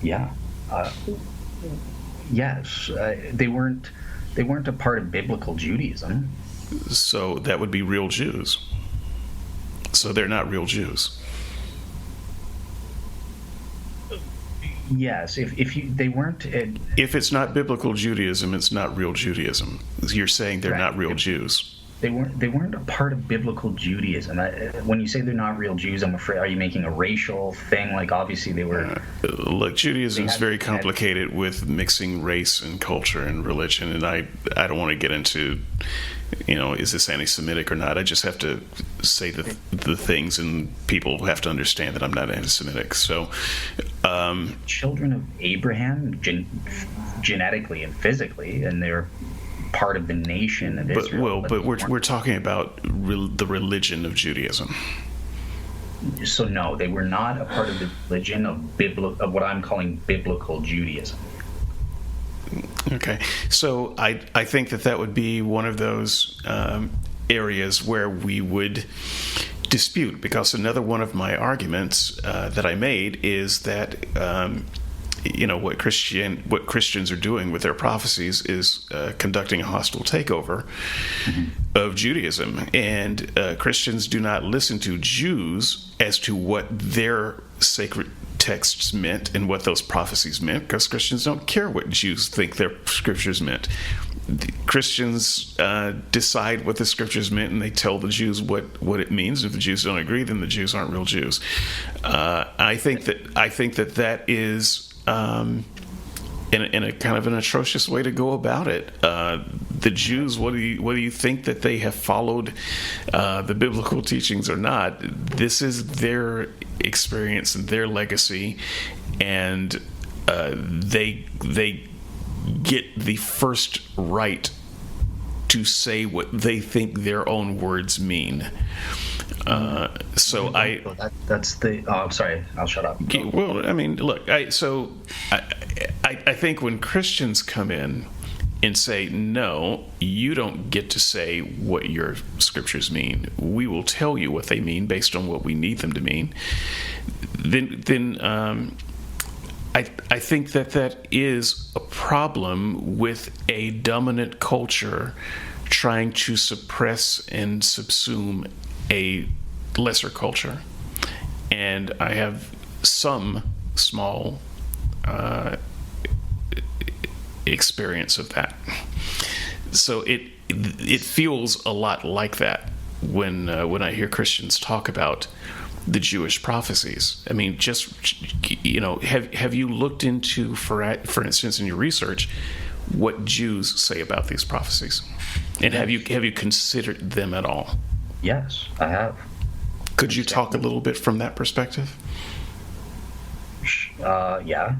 Yeah. Yes, they weren't a part of biblical Judaism. So that would be real Jews. So they're not real Jews. Yes, they weren't. If it's not biblical Judaism, it's not real Judaism. You're saying they're not real Jews. They weren't a part of biblical Judaism. When you say they're not real Jews, I'm afraid, are you making a racial thing? Like, obviously they were. Look, Judaism is very complicated with mixing race and culture and religion, and I don't want to get into, is this anti-Semitic or not? I just have to say the things, and people have to understand that I'm not anti-Semitic. So, children of Abraham, genetically and physically, and they're part of the nation of Israel. But we're talking about the religion of Judaism. So no, they were not a part of the religion of what I'm calling biblical Judaism. Okay, so I think that would be one of those areas where we would dispute, because another one of my arguments that I made is that what Christians are doing with their prophecies is conducting a hostile takeover of Judaism, and Christians do not listen to Jews as to what their sacred texts meant and what those prophecies meant, because Christians don't care what Jews think their scriptures meant. Christians decide what the scriptures meant, and they tell the Jews what it means. If the Jews don't agree, then the Jews aren't real Jews. I think that is in a kind of an atrocious way to go about it. The Jews, whether you think that they have followed the biblical teachings or not, this is their experience and their legacy, and they get the first right to say what they think their own words mean. So that's the. Oh, I'm sorry. I'll shut up. Well, I mean, look. I think when Christians come in and say, "No, you don't get to say what your scriptures mean. We will tell you what they mean based on what we need them to mean," then I think that is a problem with a dominant culture trying to suppress and subsume a lesser culture. And I have some small experience of that. So it feels a lot like that when I hear Christians talk about the Jewish prophecies? I mean, just, have you looked into, for instance, in your research, what Jews say about these prophecies, and have you considered them at all? Yes, I have. Could you talk a little bit from that perspective? Yeah.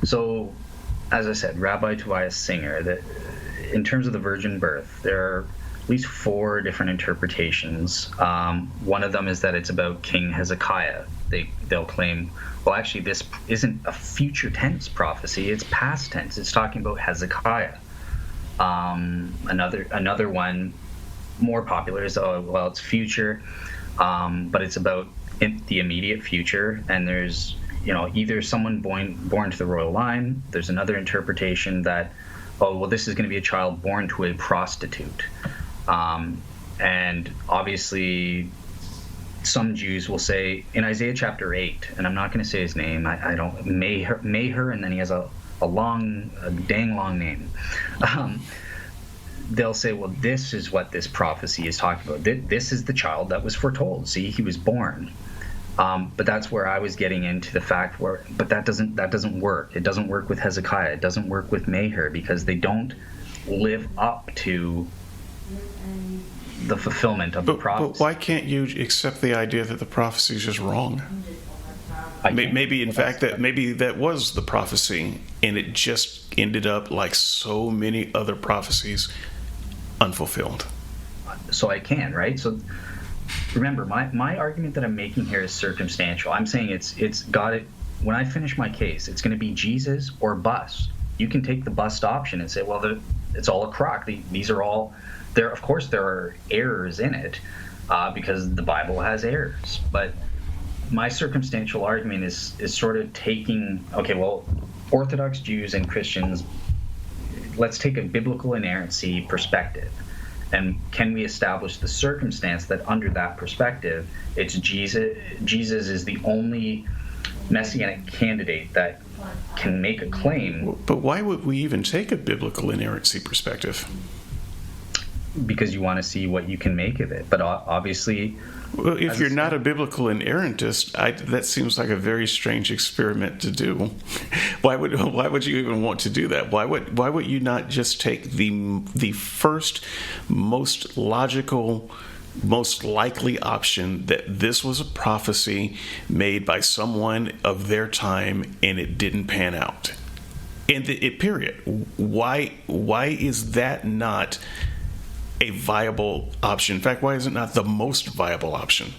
So, as I said, Rabbi Tobias Singer, that in terms of the virgin birth, there are at least 4 different interpretations. One of them is that it's about King Hezekiah. They'll claim, well, actually, this isn't a future tense prophecy; it's past tense. It's talking about Hezekiah. Another one, more popular, is it's future, but it's about the immediate future, and there's either someone born to the royal line. There's another interpretation that, this is going to be a child born to a prostitute, and obviously some Jews will say in Isaiah chapter 8, and I'm not going to say his name, I don't, Maher, and then he has a dang long name. They'll say, well, this is what this prophecy is talking about. This is the child that was foretold. See, he was born. But that's where I was getting into the fact but that doesn't work. It doesn't work with Hezekiah. It doesn't work with Maher, because they don't live up to the fulfillment of the prophecy. But why can't you accept the idea that the prophecy is just wrong? Maybe, in fact, that was the prophecy, and it just ended up like so many other prophecies, unfulfilled. So I can, right? So remember, my argument that I'm making here is circumstantial. I'm saying it's got it. When I finish my case, it's going to be Jesus or bust. You can take the bust option and say, well, it's all a crock. These are all there. Of course, there are errors in it, because the Bible has errors. But my circumstantial argument is sort of taking, Orthodox Jews and Christians, let's take a biblical inerrancy perspective. And can we establish the circumstance that under that perspective, it's Jesus is the only messianic candidate that can make a claim? But why would we even take a biblical inerrancy perspective? Because you want to see what you can make of it. But obviously... Well, if you're not a biblical inerrantist, that seems like a very strange experiment to do. Why would you even want to do that? Why would you not just take the first, most logical, most likely option, that this was a prophecy made by someone of their time and it didn't pan out? And period. Why is that not a viable option? In fact, why is it not the most viable option?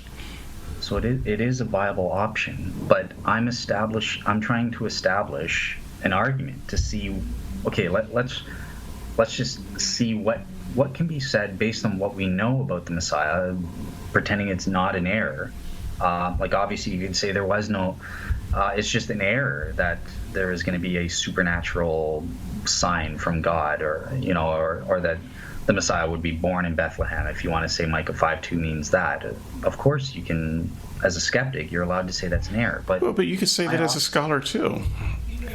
So it is a viable option, but I'm trying to establish an argument to see, let's just see what can be said based on what we know about the Messiah, pretending it's not an error. Obviously you could say there was no, it's just an error that there is going to be a supernatural sign from God, or that the Messiah would be born in Bethlehem. If you want to say Micah 5:2 means that, of course you can, as a skeptic, you're allowed to say that's an error. But you could say that as a scholar too.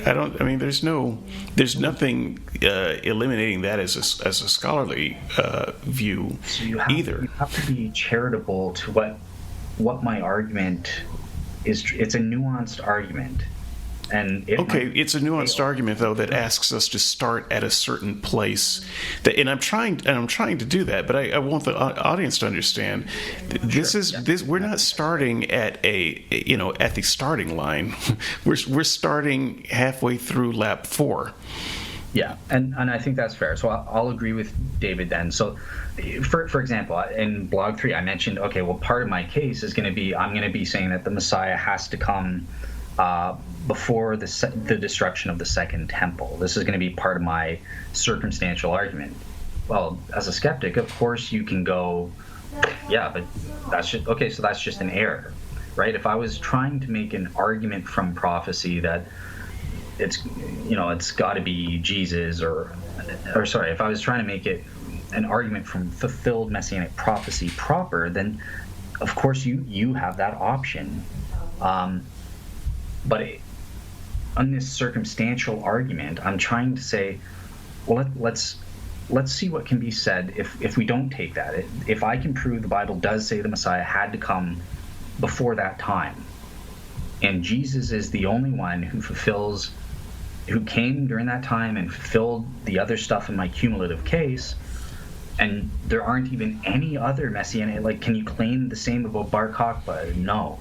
There's nothing eliminating that as a scholarly view either. You have to be charitable to what my argument is. It's a nuanced argument. It's a nuanced argument, though, that asks us to start at a certain place. I'm trying to do that, but I want the audience to understand. We're not starting at the starting line. We're starting halfway through lap 4. Yeah, and I think that's fair. So I'll agree with David then. So, for example, in blog 3, I mentioned, part of my case is going to be, I'm going to be saying that the Messiah has to come before the destruction of the second temple. This is going to be part of my circumstantial argument. Well, as a skeptic, of course you can go, but that's just, so that's just an error, right? If I was trying to make an argument from prophecy that it's got to be Jesus, or sorry, if I was trying to make it an argument from fulfilled messianic prophecy proper, then of course you have that option. But on this circumstantial argument, I'm trying to say, well, let's let's see what can be said if we don't take that. If I can prove the Bible does say the Messiah had to come before that time, and Jesus is the only one who came during that time and fulfilled the other stuff in my cumulative case, and there aren't even any other Messianic, like, can you claim the same about Bar Kokhba? No.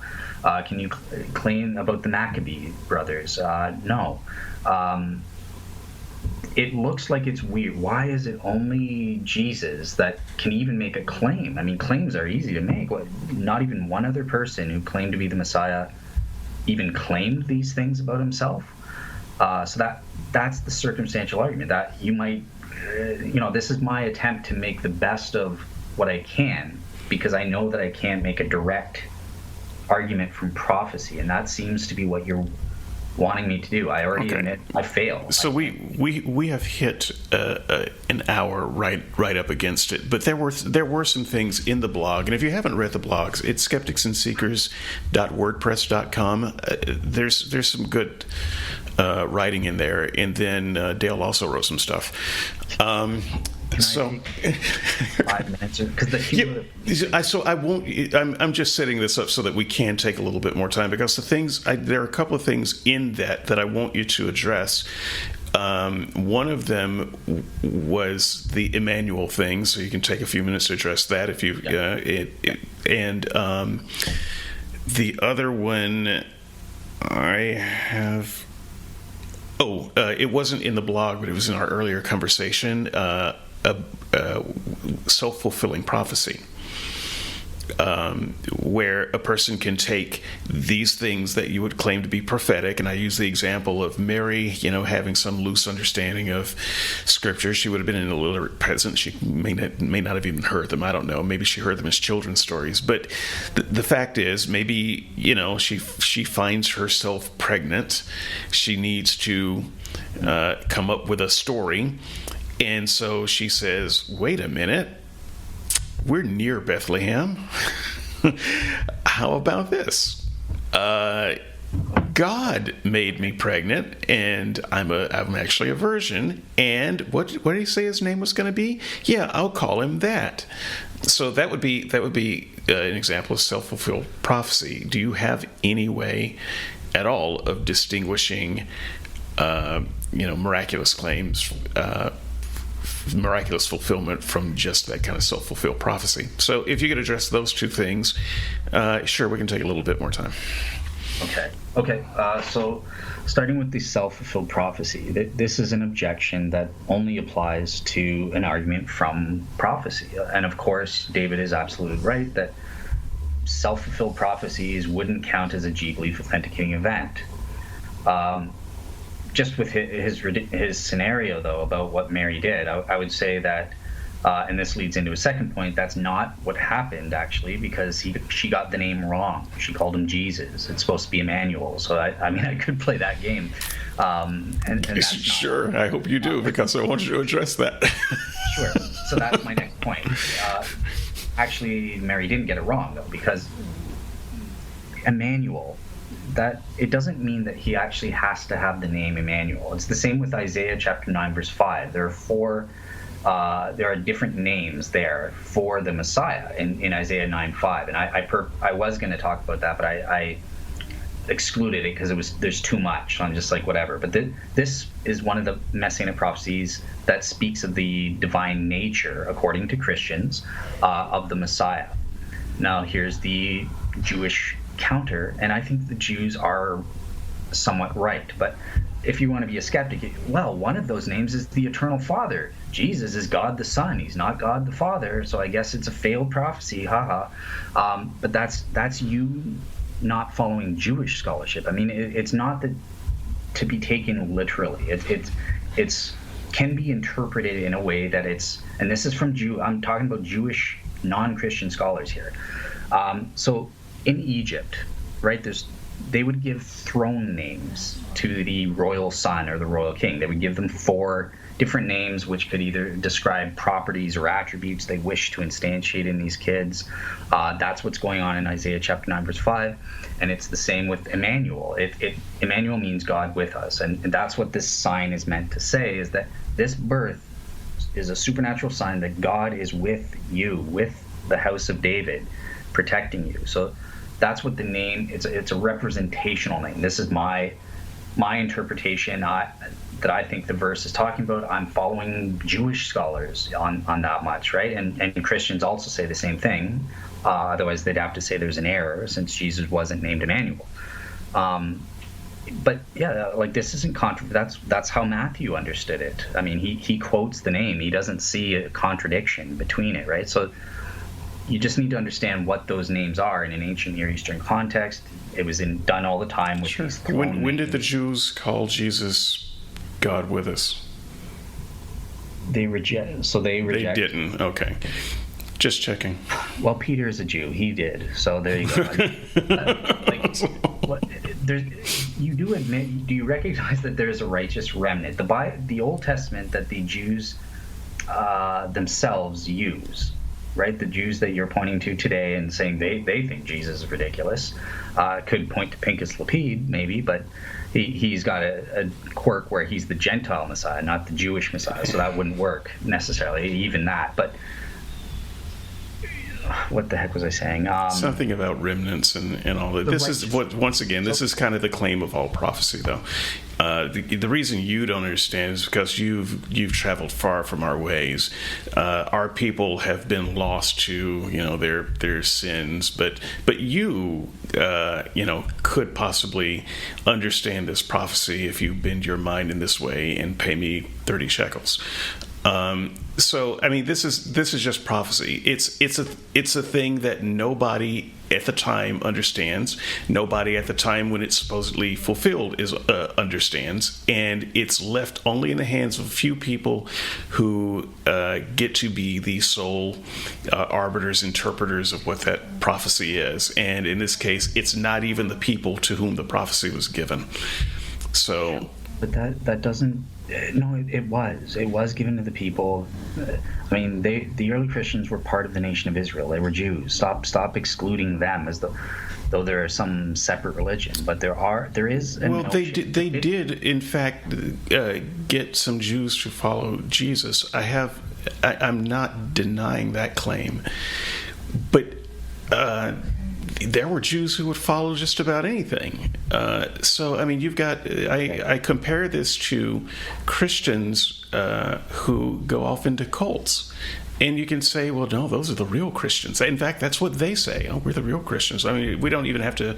Can you claim about the Maccabee brothers? No. It looks like it's weird. Why is it only Jesus that can even make a claim? I mean, claims are easy to make. Not even one other person who claimed to be the Messiah even claimed these things about himself. So that's the circumstantial argument, that you might, this is my attempt to make the best of what I can, because I know that I can't make a direct argument from prophecy, and that seems to be what you're wanting me to do. I already admit I fail. So we have hit an hour right up against it, but there were some things in the blog, and if you haven't read the blogs, it's skepticsandseekers.wordpress.com. There's some good writing in there, and then Dale also wrote some stuff. Can I take 5 minutes? So I won't. I'm just setting this up so that we can take a little bit more time, because there are a couple of things in that I want you to address. One of them was the Emmanuel thing, so you can take a few minutes to address that if you. And the other one I have. It wasn't in the blog, but it was in our earlier conversation. Self-fulfilling prophecy, where a person can take these things that you would claim to be prophetic, and I use the example of Mary, having some loose understanding of Scripture. She would have been an illiterate peasant. She may not have even heard them. I don't know. Maybe she heard them as children's stories. But the fact is, maybe she finds herself pregnant. She needs to come up with a story. And so she says, wait a minute, we're near Bethlehem. How about this? God made me pregnant, and I'm actually a virgin. And what did he say his name was going to be? Yeah, I'll call him that. So that would be an example of self-fulfilled prophecy. Do you have any way at all of distinguishing, miraculous claims? Miraculous fulfillment from just that kind of self-fulfilled prophecy. So if you could address those two things, sure, we can take a little bit more time. Okay. So starting with the self-fulfilled prophecy, this is an objection that only applies to an argument from prophecy. And of course, David is absolutely right that self-fulfilled prophecies wouldn't count as a G-belief authenticating event. Just with his scenario, though, about what Mary did, I would say that, and this leads into a second point, that's not what happened, actually, because she got the name wrong. She called him Jesus. It's supposed to be Emmanuel. So, I could play that game. And that's sure, I hope you do, because I want you to address that. Sure. So that's my next point. Actually, Mary didn't get it wrong, though, because Emmanuel, that it doesn't mean that he actually has to have the name Emmanuel. It's the same with Isaiah chapter 9 verse 5. There are different names there for the Messiah in Isaiah 9:5, and I was going to talk about that, but I excluded it because there's too much. So I'm just like, whatever. But this is one of the Messianic prophecies that speaks of the divine nature, according to Christians, of the Messiah. Now here's the Jewish counter, and I think the Jews are somewhat right, but if you want to be a skeptic, well, one of those names is the Eternal Father. Jesus is God the Son. He's not God the Father, so I guess it's a failed prophecy, haha. But that's you not following Jewish scholarship. I mean, it's not that to be taken literally. It's can be interpreted in a way that it's, and this is from I'm talking about Jewish non-Christian scholars here. So in Egypt, right, they would give throne names to the royal son or the royal king. They would give them 4 different names which could either describe properties or attributes they wish to instantiate in these kids. That's what's going on in Isaiah chapter 9 verse 5, and it's the same with Emmanuel. Emmanuel means God with us, and that's what this sign is meant to say, is that this birth is a supernatural sign that God is with you, with the house of David, protecting you. So that's what the name. It's a representational name. This is my interpretation. That I think the verse is talking about. I'm following Jewish scholars on that much, right? And Christians also say the same thing. Otherwise, they'd have to say there's an error since Jesus wasn't named Emmanuel. But yeah, like this isn't that's how Matthew understood it. I mean, he quotes the name. He doesn't see a contradiction between it, right? So you just need to understand what those names are in an ancient Near Eastern context. It was done all the time with these clone When did names. the Jews call Jesus God with us? They reject. They didn't. Okay. Just checking. Well, Peter is a Jew. He did. So there you go. You do admit? Do you recognize that there is a righteous remnant? The Old Testament that the Jews themselves use, right? The Jews that you're pointing to today and saying they think Jesus is ridiculous, could point to Pincus Lapide maybe, but he's got a quirk where he's the Gentile Messiah, not the Jewish Messiah, so that wouldn't work necessarily, even that. But what the heck was I saying? Something about remnants and all that. This is what, once again, this is kind of the claim of all prophecy, though. The reason you don't understand is because you've traveled far from our ways. Our people have been lost to their sins, but you could possibly understand this prophecy if you bend your mind in this way and pay me 30 shekels. So I mean, this is just prophecy. It's a thing that nobody at the time understands. Nobody at the time when it's supposedly fulfilled understands, and it's left only in the hands of a few people who get to be the sole arbiters, interpreters of what that prophecy is. And in this case, it's not even the people to whom the prophecy was given. So, but that doesn't. No, it was given to the people. I mean, the early Christians were part of the nation of Israel. They were Jews. Stop excluding them as though they're some separate religion. But there is. Well, they did in fact get some Jews to follow Jesus. I'm not denying that claim, but. There were Jews who would follow just about anything. So, I mean, you've got... I compare this to Christians who go off into cults. And you can say, well, no, those are the real Christians. In fact, that's what they say. Oh, we're the real Christians. I mean, we don't even have to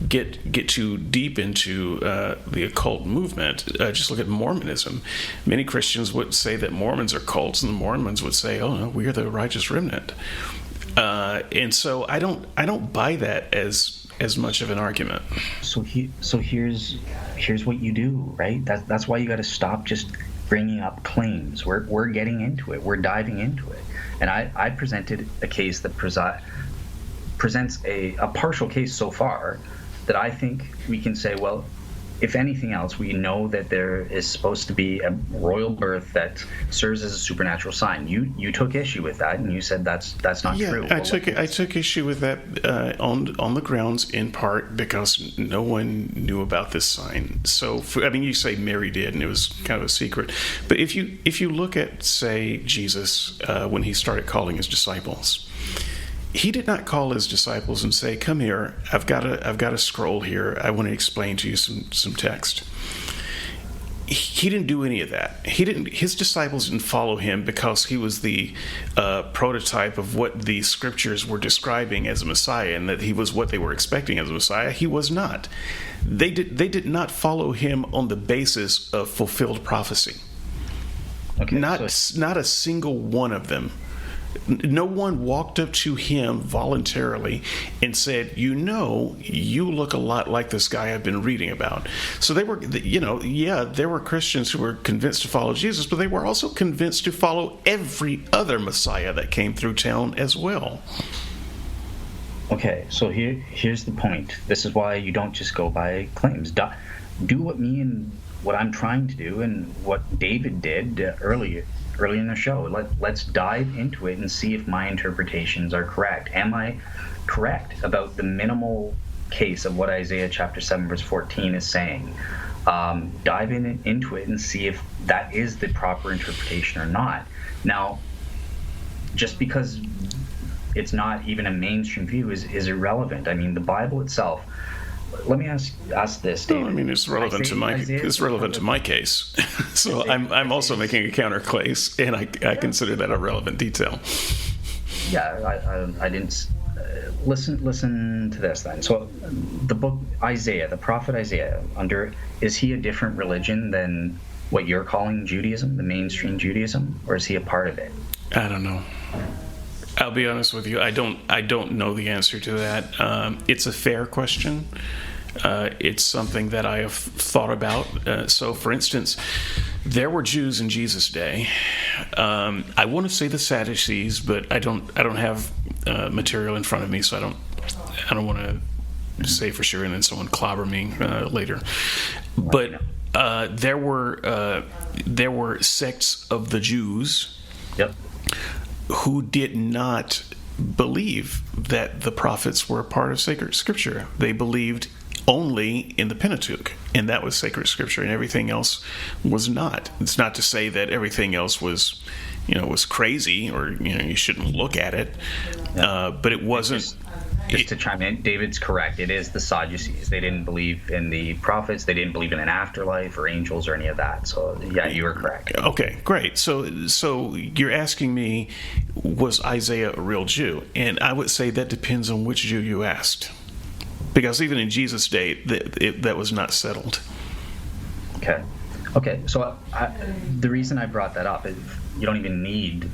get too deep into the occult movement. Just look at Mormonism. Many Christians would say that Mormons are cults, and the Mormons would say, oh, no, we are the righteous remnant. And so I don't buy that as much of an argument. So here's what you do, right? That's why you got to stop just bringing up claims. We're getting into it. We're diving into it. And I presented a case that presents a partial case so far that I think we can say, well, if anything else, we know that there is supposed to be a royal birth that serves as a supernatural sign. You took issue with that, and you said that's not true. I took issue with that on the grounds in part because no one knew about this sign. So you say Mary did, and it was kind of a secret. But if you look at, say, Jesus when he started calling his disciples. He did not call his disciples and say, "Come here. I've got a scroll here. I want to explain to you some text." He didn't do any of that. His disciples didn't follow him because he was the prototype of what the scriptures were describing as a Messiah, and that he was what they were expecting as a Messiah. He was not. They did not follow him on the basis of fulfilled prophecy. Okay, not a single one of them. No one walked up to him voluntarily and said, you look a lot like this guy I've been reading about. So they were, there were Christians who were convinced to follow Jesus, but they were also convinced to follow every other Messiah that came through town as well. Okay, so here's the point. This is why you don't just go by claims. Do what I'm trying to do and what David did early in the show. Let's dive into it and see if my interpretations are correct. Am I correct about the minimal case of what Isaiah chapter 7 verse 14 is saying? dive into it and see if that is the proper interpretation or not. Now, just because it's not even a mainstream view is irrelevant. I mean, the Bible itself. Let me ask this, David. Well, I mean, it's relevant to my case. So I'm also making a counter case, and I consider that a relevant detail. Yeah, I didn't listen to this then. So the book Isaiah, the prophet Isaiah, is he a different religion than what you're calling Judaism, the mainstream Judaism, or is he a part of it? I don't know. I'll be honest with you. I don't know the answer to that. It's a fair question. It's something that I have thought about. So, for instance, there were Jews in Jesus' day. I want to say the Sadducees, but I don't have material in front of me, so I don't want to say for sure, and then someone clobber me later. But there were sects of the Jews. Yep. Who did not believe that the prophets were a part of sacred scripture. They believed only in the Pentateuch, and that was sacred scripture, and everything else was not. It's not to say that everything else was crazy, or you shouldn't look at it, but it wasn't. Just to chime in, David's correct. It is the Sadducees. They didn't believe in the prophets. They didn't believe in an afterlife or angels or any of that. So, yeah, you were correct. Okay, great. So you're asking me, was Isaiah a real Jew? And I would say that depends on which Jew you asked. Because even in Jesus' day, that was not settled. Okay. So the reason I brought that up is you don't even need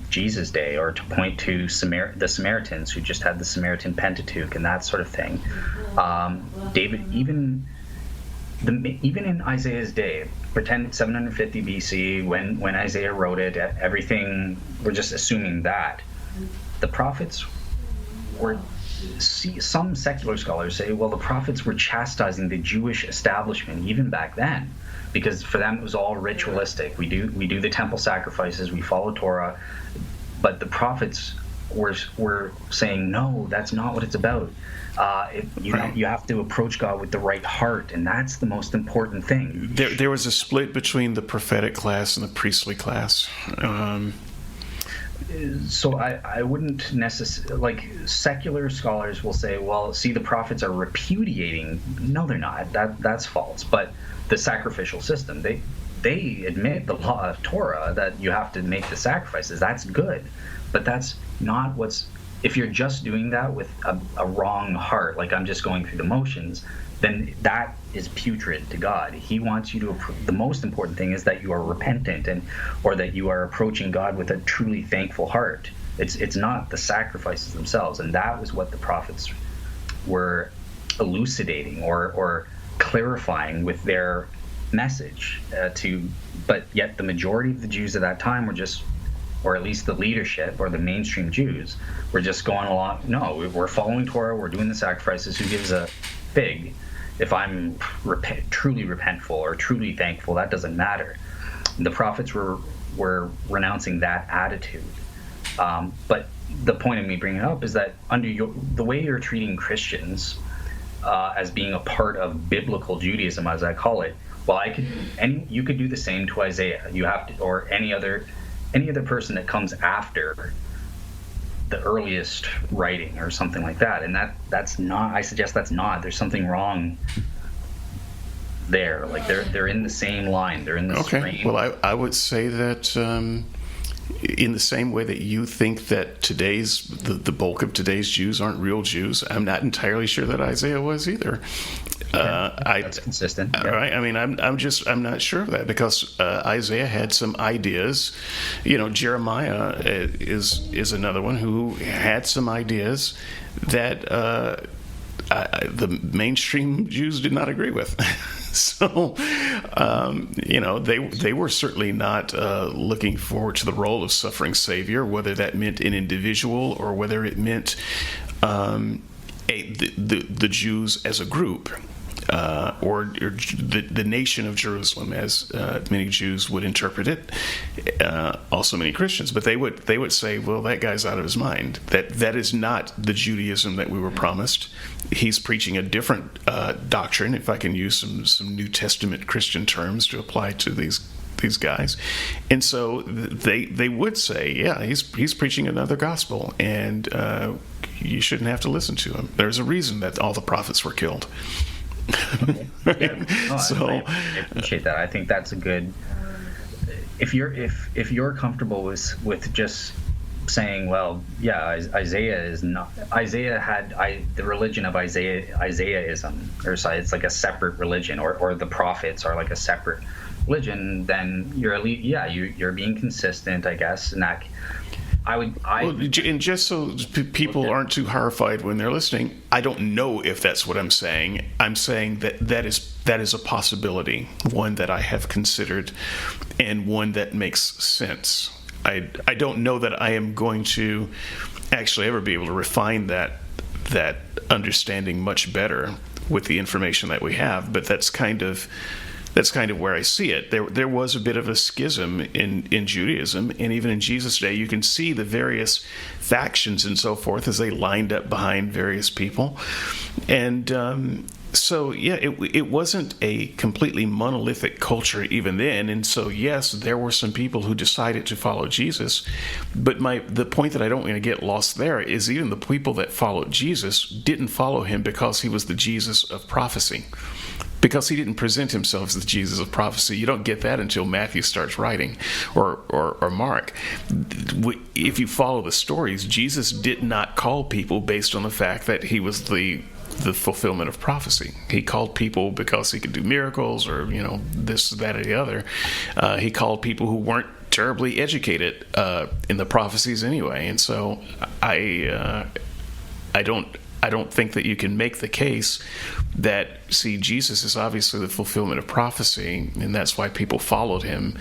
Jesus' day or to point to the Samaritans who just had the Samaritan Pentateuch and that sort of thing. David, even in Isaiah's day, pretend 750 BC when Isaiah wrote it, everything, we're just assuming that the prophets were. Some secular scholars say, well, the prophets were chastising the Jewish establishment even back then, because for them it was all ritualistic. We do the temple sacrifices, we follow Torah, but the prophets were saying, no, that's not what it's about. You have to approach God with the right heart, and that's the most important thing. There was a split between the prophetic class and the priestly class. So I wouldn't necessarily, like, secular scholars will say, well, see, the prophets are repudiating. No, they're not. That's false. But the sacrificial system, they admit the law of Torah that you have to make the sacrifices. That's good. But that's not if you're just doing that with a wrong heart, like I'm just going through the motions, then that is putrid to God. He wants you to. The most important thing is that you are repentant or that you are approaching God with a truly thankful heart. It's not the sacrifices themselves, and that was what the prophets were elucidating or clarifying with their message But yet the majority of the Jews at that time were just, or at least the leadership or the mainstream Jews, were just going along. No, we're following Torah. We're doing the sacrifices. Who gives a fig? If I'm truly repentful or truly thankful, that doesn't matter. The prophets were renouncing that attitude. But the point of me bringing it up is that the way you're treating Christians as being a part of biblical Judaism, as I call it, well, you could do the same to Isaiah. You have to, or any other person that comes after the earliest writing or something like that, and that's not. I suggest that's not. There's something wrong there. Like they're in the same line. They're in the same. Okay. Well, I would say that in the same way that you think that the bulk of today's Jews aren't real Jews, I'm not entirely sure that Isaiah was either. That's consistent. Yeah. Right. I mean, I'm not sure of that, because Isaiah had some ideas. Jeremiah is another one who had some ideas that the mainstream Jews did not agree with. So, they were certainly not looking forward to the role of suffering Savior, whether that meant an individual or whether it meant the Jews as a group. or the nation of Jerusalem, as many Jews would interpret it, also many Christians. But they would say, well, that guy's out of his mind. That is not the Judaism that we were promised. He's preaching a different doctrine, if I can use some New Testament Christian terms to apply to these guys. And so they would say, yeah, he's preaching another gospel, and you shouldn't have to listen to him. There's a reason that all the prophets were killed. Yeah. No, So I appreciate that. I think that's a good. If you're comfortable with just saying, well, yeah, Isaiah is not. Isaiah had the religion of Isaiahism, or so it's like a separate religion, or the prophets are like a separate religion. Then you're being consistent, I guess, and that. And just so people aren't too horrified when they're listening, I don't know if that's what I'm saying. I'm saying that is a possibility, one that I have considered, and one that makes sense. I don't know that I am going to actually ever be able to refine that understanding much better with the information that we have, but that's kind of where I see it. There was a bit of a schism in Judaism, and even in Jesus' day, you can see the various factions and so forth as they lined up behind various people. And so, yeah, it wasn't a completely monolithic culture even then. And so, yes, there were some people who decided to follow Jesus. But the point that I don't want to get lost there is even the people that followed Jesus didn't follow him because he was the Jesus of prophecy. Because he didn't present himself as the Jesus of prophecy. You don't get that until Matthew starts writing, or Mark. If you follow the stories, Jesus did not call people based on the fact that he was the fulfillment of prophecy. He called people because he could do miracles, or this, that, or the other. He called people who weren't terribly educated in the prophecies anyway. And so I don't think that you can make the case that, see, Jesus is obviously the fulfillment of prophecy, and that's why people followed him.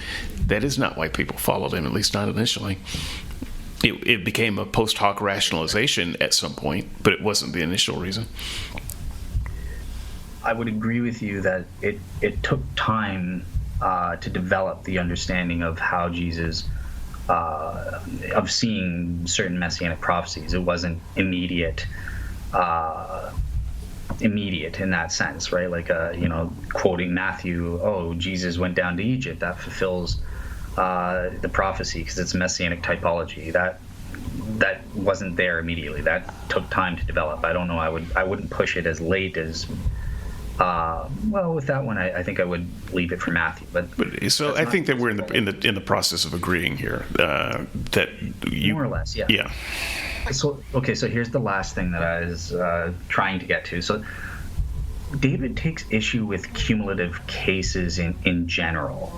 That is not why people followed him, at least not initially. It became a post hoc rationalization at some point, but it wasn't the initial reason. I would agree with you that it took time to develop the understanding of how Jesus, of seeing certain messianic prophecies. It wasn't immediate in that sense, right? Like quoting Matthew, oh, Jesus went down to Egypt, that fulfills the prophecy because it's messianic typology. That wasn't there immediately. That took time to develop. I don't know, I wouldn't push it as late as with that one I think I would leave it for Matthew. But so I think that we're in the process of agreeing here, that you more or less, yeah. Yeah. So here's the last thing that I was trying to get to. So David takes issue with cumulative cases in general.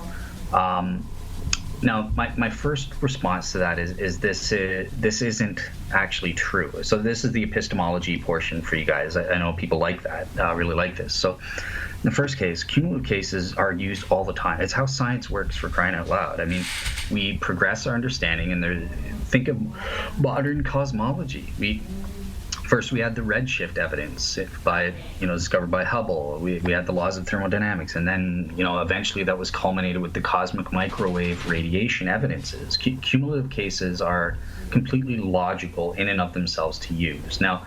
Now, my first response to that is this isn't actually true. So this is the epistemology portion for you guys. I know people like that, really like this. So in the first case, cumulative cases are used all the time. It's how science works, for crying out loud. I mean, we progress our understanding, and think of modern cosmology. First, we had the redshift evidence discovered by Hubble. We had the laws of thermodynamics, and then eventually that was culminated with the cosmic microwave radiation evidences. Cumulative cases are completely logical in and of themselves to use. Now,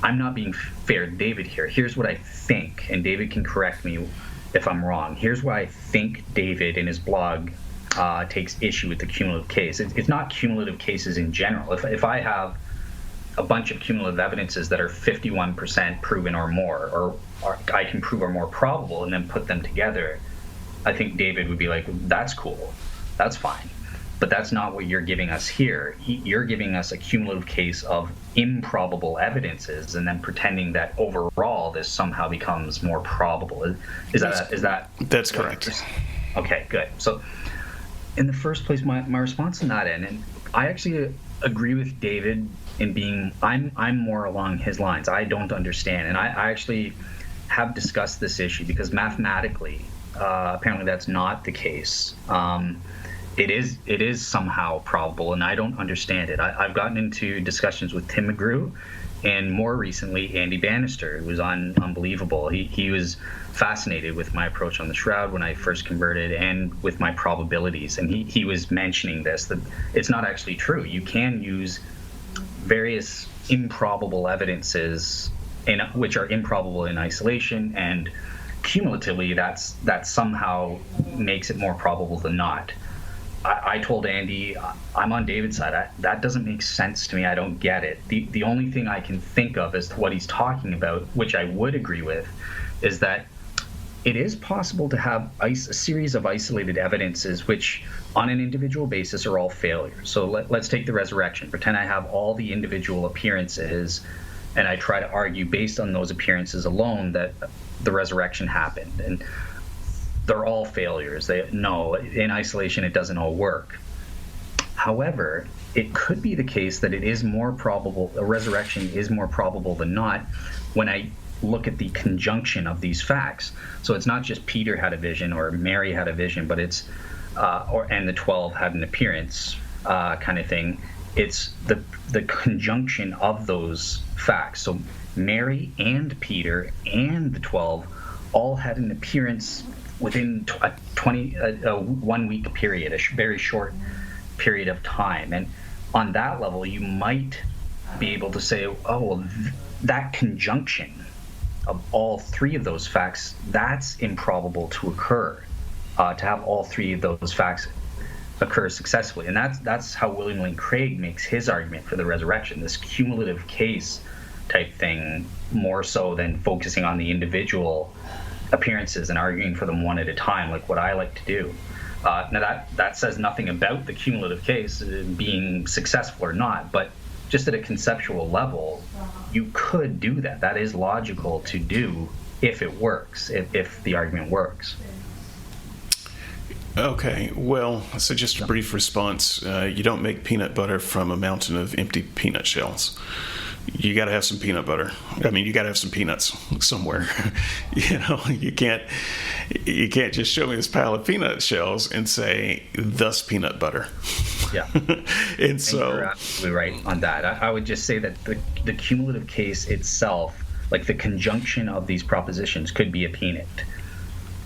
I'm not being fair to David here. Here's what I think, and David can correct me if I'm wrong. Here's why I think David in his blog takes issue with the cumulative case. It's not cumulative cases in general. If I have a bunch of cumulative evidences that are 51% proven or more, or I can prove are more probable, and then put them together, I think David would be like, that's cool, that's fine. But that's not what you're giving us here. You're giving us a cumulative case of improbable evidences, and then pretending that overall this somehow becomes more probable. Is that That's correct. Okay, good. So in the first place, my response on that end, and I actually agree with David in being, I'm more along his lines. I don't understand, and I actually have discussed this issue because mathematically, apparently that's not the case. It is somehow probable, and I don't understand it. I've gotten into discussions with Tim McGrew, and more recently, Andy Bannister, who was on Unbelievable. He was fascinated with my approach on the shroud when I first converted, and with my probabilities. And he was mentioning this, that it's not actually true. You can use various improbable evidences which are improbable in isolation, and cumulatively that somehow makes it more probable than not. I told Andy, I'm on David's side. That doesn't make sense to me. I don't get it. The only thing I can think of as to what he's talking about, which I would agree with, is that it is possible to have a series of isolated evidences which on an individual basis are all failures. So let's take the resurrection. Pretend I have all the individual appearances, and I try to argue based on those appearances alone that the resurrection happened. And they're all failures. No, in isolation, it doesn't all work. However, it could be the case that it is more probable, a resurrection is more probable than not when I look at the conjunction of these facts. So it's not just Peter had a vision or Mary had a vision, but it's, and the 12 had an appearance kind of thing. It's the conjunction of those facts. So Mary and Peter and the 12 all had an appearance within a 1 week period, a very short period of time. And on that level, you might be able to say, oh, well, that conjunction of all three of those facts, that's improbable to occur, to have all three of those facts occur successfully. And that's how William Lane Craig makes his argument for the resurrection, this cumulative case type thing, more so than focusing on the individual appearances and arguing for them one at a time, like what I like to do. Now that says nothing about the cumulative case being successful or not, but just at a conceptual level, you could do that. That is logical to do if it works, if the argument works. Okay, well, so just a brief response. You don't make peanut butter from a mountain of empty peanut shells. You got to have some peanut butter. I mean, you got to have some peanuts somewhere. You can't just show me this pile of peanut shells and say, thus peanut butter. Yeah. And so you're absolutely right on that. I would just say that the cumulative case itself, like the conjunction of these propositions, could be a peanut.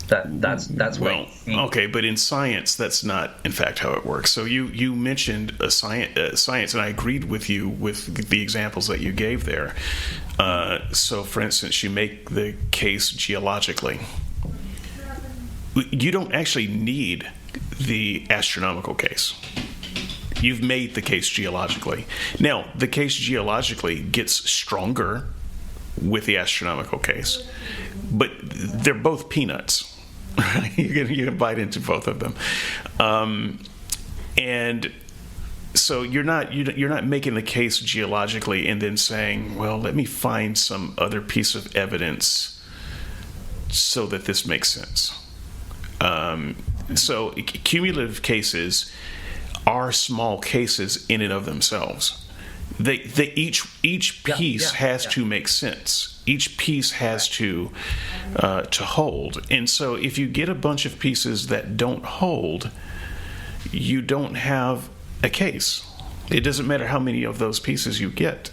That's well, okay, but in science, that's not, in fact, how it works. So you mentioned science, and I agreed with you with the examples that you gave there. So, for instance, you make the case geologically. You don't actually need the astronomical case. You've made the case geologically. Now, the case geologically gets stronger with the astronomical case, but they're both peanuts. You can bite into both of them, and so you're not making the case geologically and then saying, well, let me find some other piece of evidence so that this makes sense. So cumulative cases are small cases in and of themselves. Each piece has to make sense. Each piece has to hold. And so if you get a bunch of pieces that don't hold, you don't have a case. It doesn't matter how many of those pieces you get.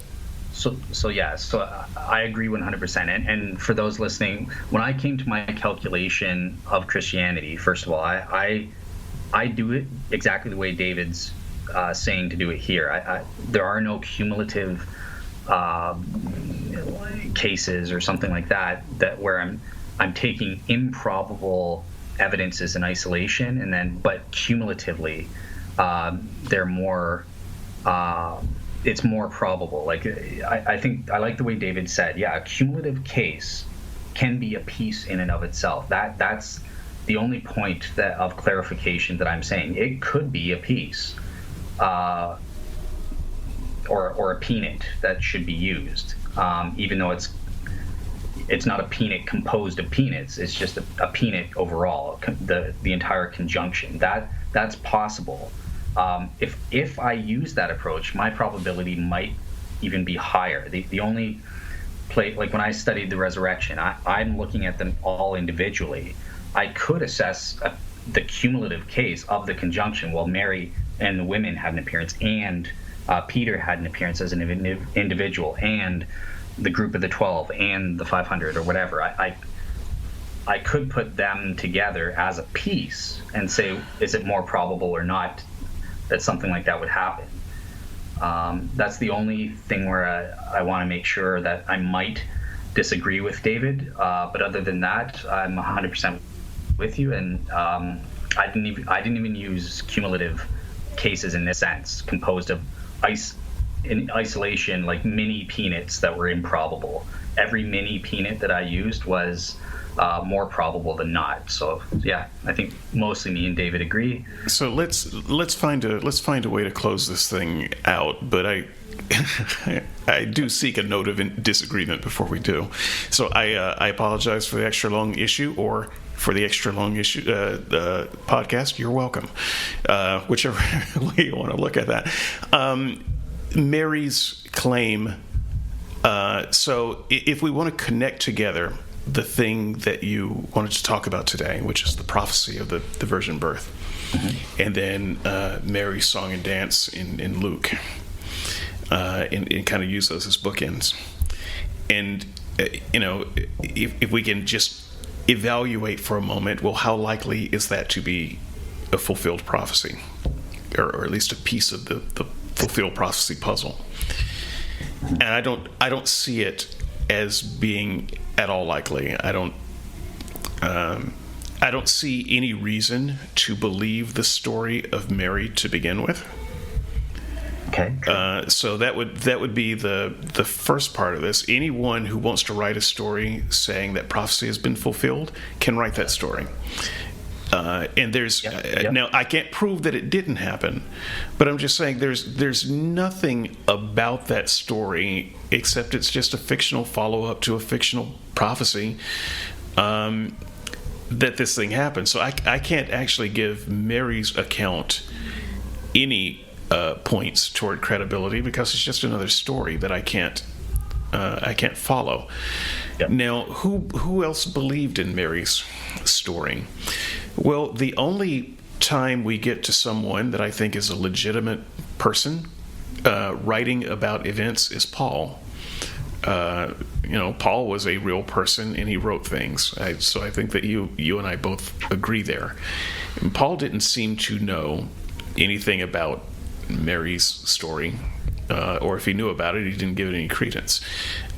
So I agree 100%. And for those listening, when I came to my calculation of Christianity, first of all, I do it exactly the way David's saying to do it here. There are no cumulative cases or something like that where I'm taking improbable evidences in isolation, but cumulatively they're more it's more probable. Like I think I like the way David said, a cumulative case can be a piece in and of itself. That's the only point of clarification that I'm saying. It could be a piece. Or a peanut that should be used, even though it's not a peanut composed of peanuts. It's just a peanut overall, the entire conjunction. That's possible. If I use that approach, my probability might even be higher. The only like when I studied the resurrection, I'm looking at them all individually. I could assess the cumulative case of the conjunction. Well, Mary and the women had an appearance, and Peter had an appearance as an individual, and the group of the 12 and the 500 or whatever. I could put them together as a piece and say, is it more probable or not that something like that would happen? That's the only thing where I want to make sure that I might disagree with David. But other than that, I'm 100% with you. And I didn't even use cumulative cases in this sense, composed of in isolation, like mini peanuts that were improbable. Every mini peanut that I used was more probable than not. So yeah, I think mostly me and David agree. So let's find a way to close this thing out. But I do seek a note of disagreement before we do. So I apologize for the extra long issue, or for the extra long issue podcast. You're welcome, whichever way you want to look at that. Mary's claim. So if we want to connect together the thing that you wanted to talk about today, which is the prophecy of the virgin birth, mm-hmm. and then Mary's song and dance in Luke, and kind of use those as bookends. And if we can just evaluate for a moment, well, how likely is that to be a fulfilled prophecy, or at least a piece of the fulfilled prophecy puzzle? And I don't see it as being at all likely. I don't see any reason to believe the story of Mary to begin with. Okay. So that would be the first part of this. Anyone who wants to write a story saying that prophecy has been fulfilled can write that story. And there's now I can't prove that it didn't happen, but I'm just saying there's nothing about that story except it's just a fictional follow-up to a fictional prophecy that this thing happened. So I can't actually give Mary's account any points toward credibility, because it's just another story that I can't follow. Yep. Now, who else believed in Mary's story? Well, the only time we get to someone that I think is a legitimate person writing about events is Paul. Paul was a real person and he wrote things. So I think that you and I both agree there. And Paul didn't seem to know anything about Mary's story, or if he knew about it, he didn't give it any credence,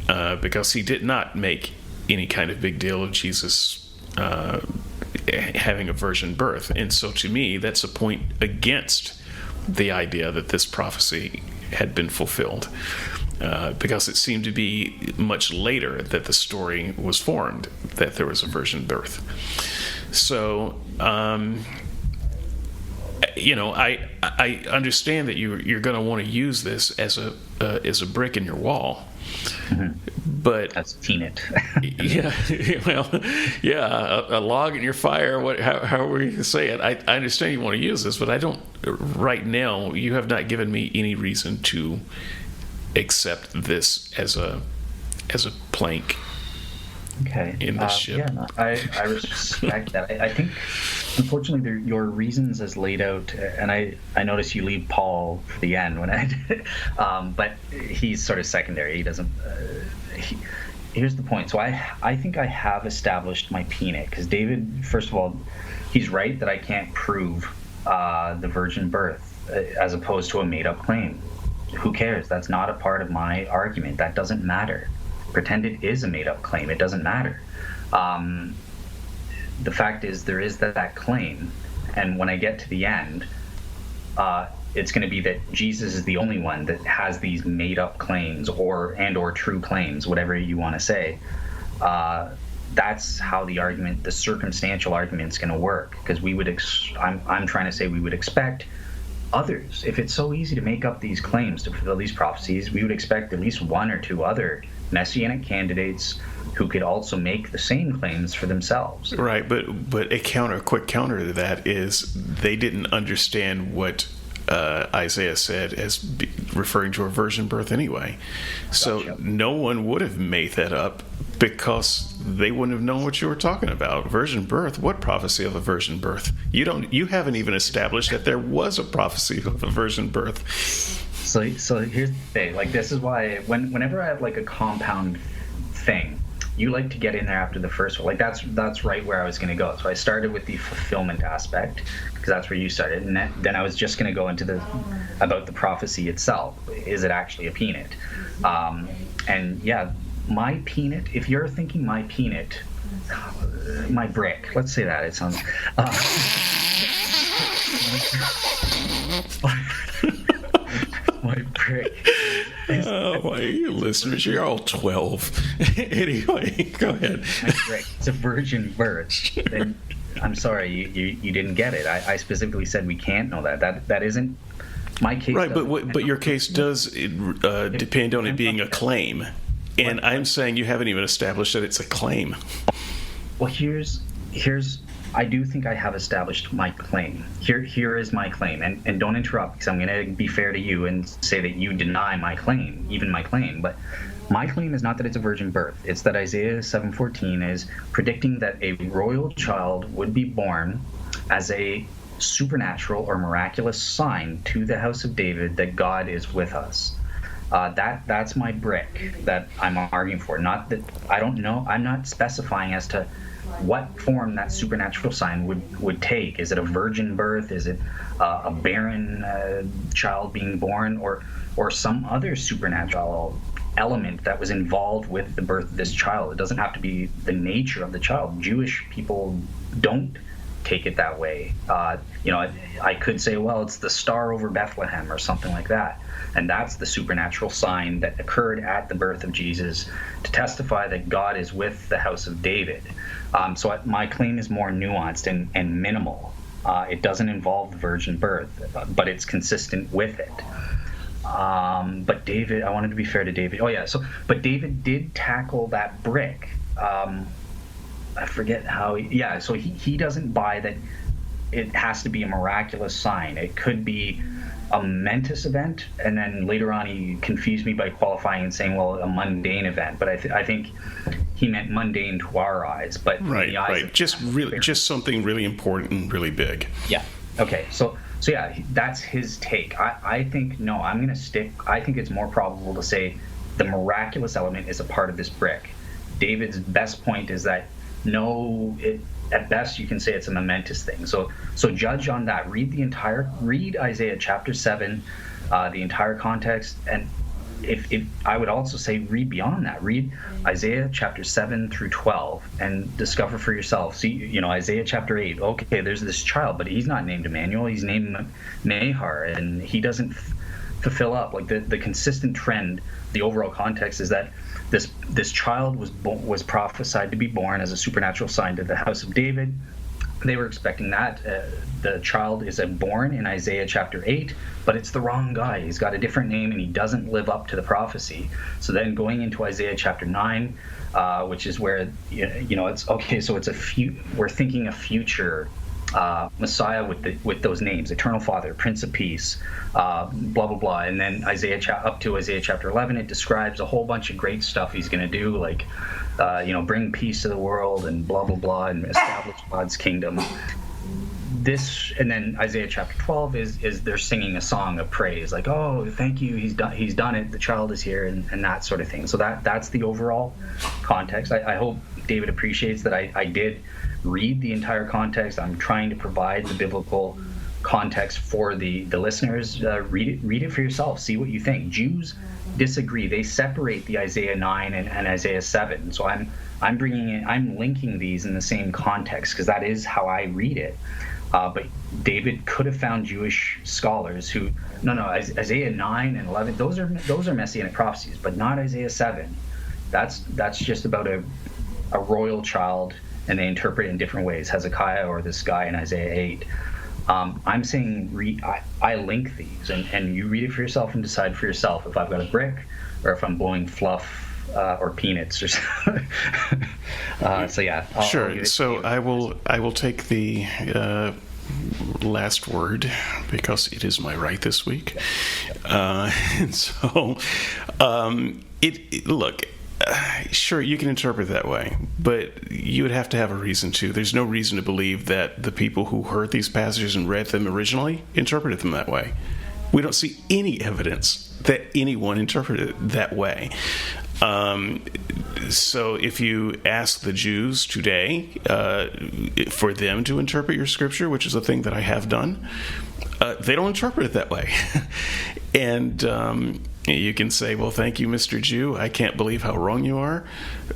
because he did not make any kind of big deal of Jesus having a virgin birth. And so to me, that's a point against the idea that this prophecy had been fulfilled, because it seemed to be much later that the story was formed that there was a virgin birth. So I understand that you're going to want to use this as a brick in your wall. Mm-hmm. But that's peanut. A log in your fire. How are we going to say it? I understand you want to use this, but I don't. Right now, you have not given me any reason to accept this as a plank. Okay. In the ship. I respect that. I think, unfortunately, your reasons as laid out, and I notice you leave Paul for the end when I did, but he's sort of secondary. He doesn't. Here's the point. So I think I have established my peanut, because David, first of all, he's right that I can't prove the virgin birth as opposed to a made-up claim. Who cares? That's not a part of my argument. That doesn't matter. Pretend it is a made-up claim. It doesn't matter. The fact is, there is that claim, and when I get to the end, it's going to be that Jesus is the only one that has these made-up claims, or true claims, whatever you want to say. That's how the circumstantial argument is going to work, because I'm trying to say we would expect others. If it's so easy to make up these claims to fulfill these prophecies, we would expect at least one or two other Messianic candidates who could also make the same claims for themselves. Right, but a quick counter to that is they didn't understand what Isaiah said as referring to a virgin birth anyway. So gotcha. No one would have made that up, because they wouldn't have known what you were talking about. Virgin birth? What prophecy of a virgin birth? You haven't even established that there was a prophecy of a virgin birth. So here's the thing. Like, this is why whenever I have like a compound thing, you like to get in there after the first one. Like, that's right where I was going to go. So I started with the fulfillment aspect because that's where you started, and then I was just going to go into about the prophecy itself. Is it actually a peanut? And yeah, my peanut. If you're thinking my peanut, my brick. Let's say that it sounds. My brick. Oh, my listeners, you're all 12. Anyway, go ahead. My brick. It's a virgin birth. Then I'm sorry, you didn't get it. I specifically said we can't know that. That isn't my case. Right, but your case does depend on it being a claim. And I'm saying you haven't even established that it's a claim. Well, here's I do think I have established my claim. Here is my claim, and don't interrupt because I'm going to be fair to you and say that you deny my claim, even my claim. But my claim is not that it's a virgin birth. It's that Isaiah 7:14 is predicting that a royal child would be born as a supernatural or miraculous sign to the house of David that God is with us. That's my brick that I'm arguing for. Not that I don't know. I'm not specifying as to what form that supernatural sign would take. Is it a virgin birth? Is it a barren child being born, or some other supernatural element that was involved with the birth of this child? It doesn't have to be the nature of the child. Jewish people don't take it that way. I could say, well, it's the star over Bethlehem or something like that. And that's the supernatural sign that occurred at the birth of Jesus to testify that God is with the house of David. So my claim is more nuanced and minimal. It doesn't involve the virgin birth, but it's consistent with it. But David, I wanted to be fair to David. Oh yeah, but David did tackle that brick. I forget how. So he doesn't buy that it has to be a miraculous sign. It could be a momentous event, and then later on he confused me by qualifying and saying, well, a mundane event. But I think he meant mundane to our eyes, but right, in the eyes just something really important and really big. Yeah. Okay. So yeah, that's his take. I think no. I'm going to stick. I think it's more probable to say the miraculous element is a part of this brick. David's best point is that no. At best, you can say it's a momentous thing. So judge on that. Read Isaiah chapter 7, the entire context, and if I would also say read beyond that. Read Isaiah chapter 7 through 12 and discover for yourself. See, Isaiah chapter 8. Okay, there's this child, but he's not named Emmanuel. He's named Nahar, and he doesn't fulfill up. Like the consistent trend, the overall context is that this child was prophesied to be born as a supernatural sign to the house of David. They were expecting that. The child is born in Isaiah chapter 8, but it's the wrong guy. He's got a different name, and he doesn't live up to the prophecy. So then going into Isaiah chapter 9, which is where, it's okay, so we're thinking a future Messiah with those names: Eternal Father, Prince of Peace, blah blah blah. And then up to Isaiah chapter 11, it describes a whole bunch of great stuff he's going to do, like bring peace to the world and blah blah blah, and establish God's kingdom. And then Isaiah chapter 12 is they're singing a song of praise, like, oh, thank you, he's done it, the child is here, and that sort of thing. So that's the overall context. I hope David appreciates that I did read the entire context. I'm trying to provide the biblical context for the listeners. Read it for yourself. See what you think. Jews disagree. They separate the Isaiah 9 and Isaiah 7. So I'm linking these in the same context because that is how I read it. But David could have found Jewish scholars who Isaiah 9 and 11. Those are Messianic prophecies, but not Isaiah 7. That's just about a royal child, and they interpret it in different ways. Hezekiah or this guy in Isaiah 8. I'm saying I link these, and you read it for yourself and decide for yourself if I've got a brick or if I'm blowing fluff or peanuts or something. So yeah. Sure. So I will take the last word because it is my right this week. And so look. Sure, you can interpret it that way, but you would have to have a reason to. There's no reason to believe that the people who heard these passages and read them originally interpreted them that way. We don't see any evidence that anyone interpreted it that way. So if you ask the Jews today for them to interpret your scripture, which is a thing that I have done, they don't interpret it that way. And you can say, well, thank you, Mr. Jew. I can't believe how wrong you are.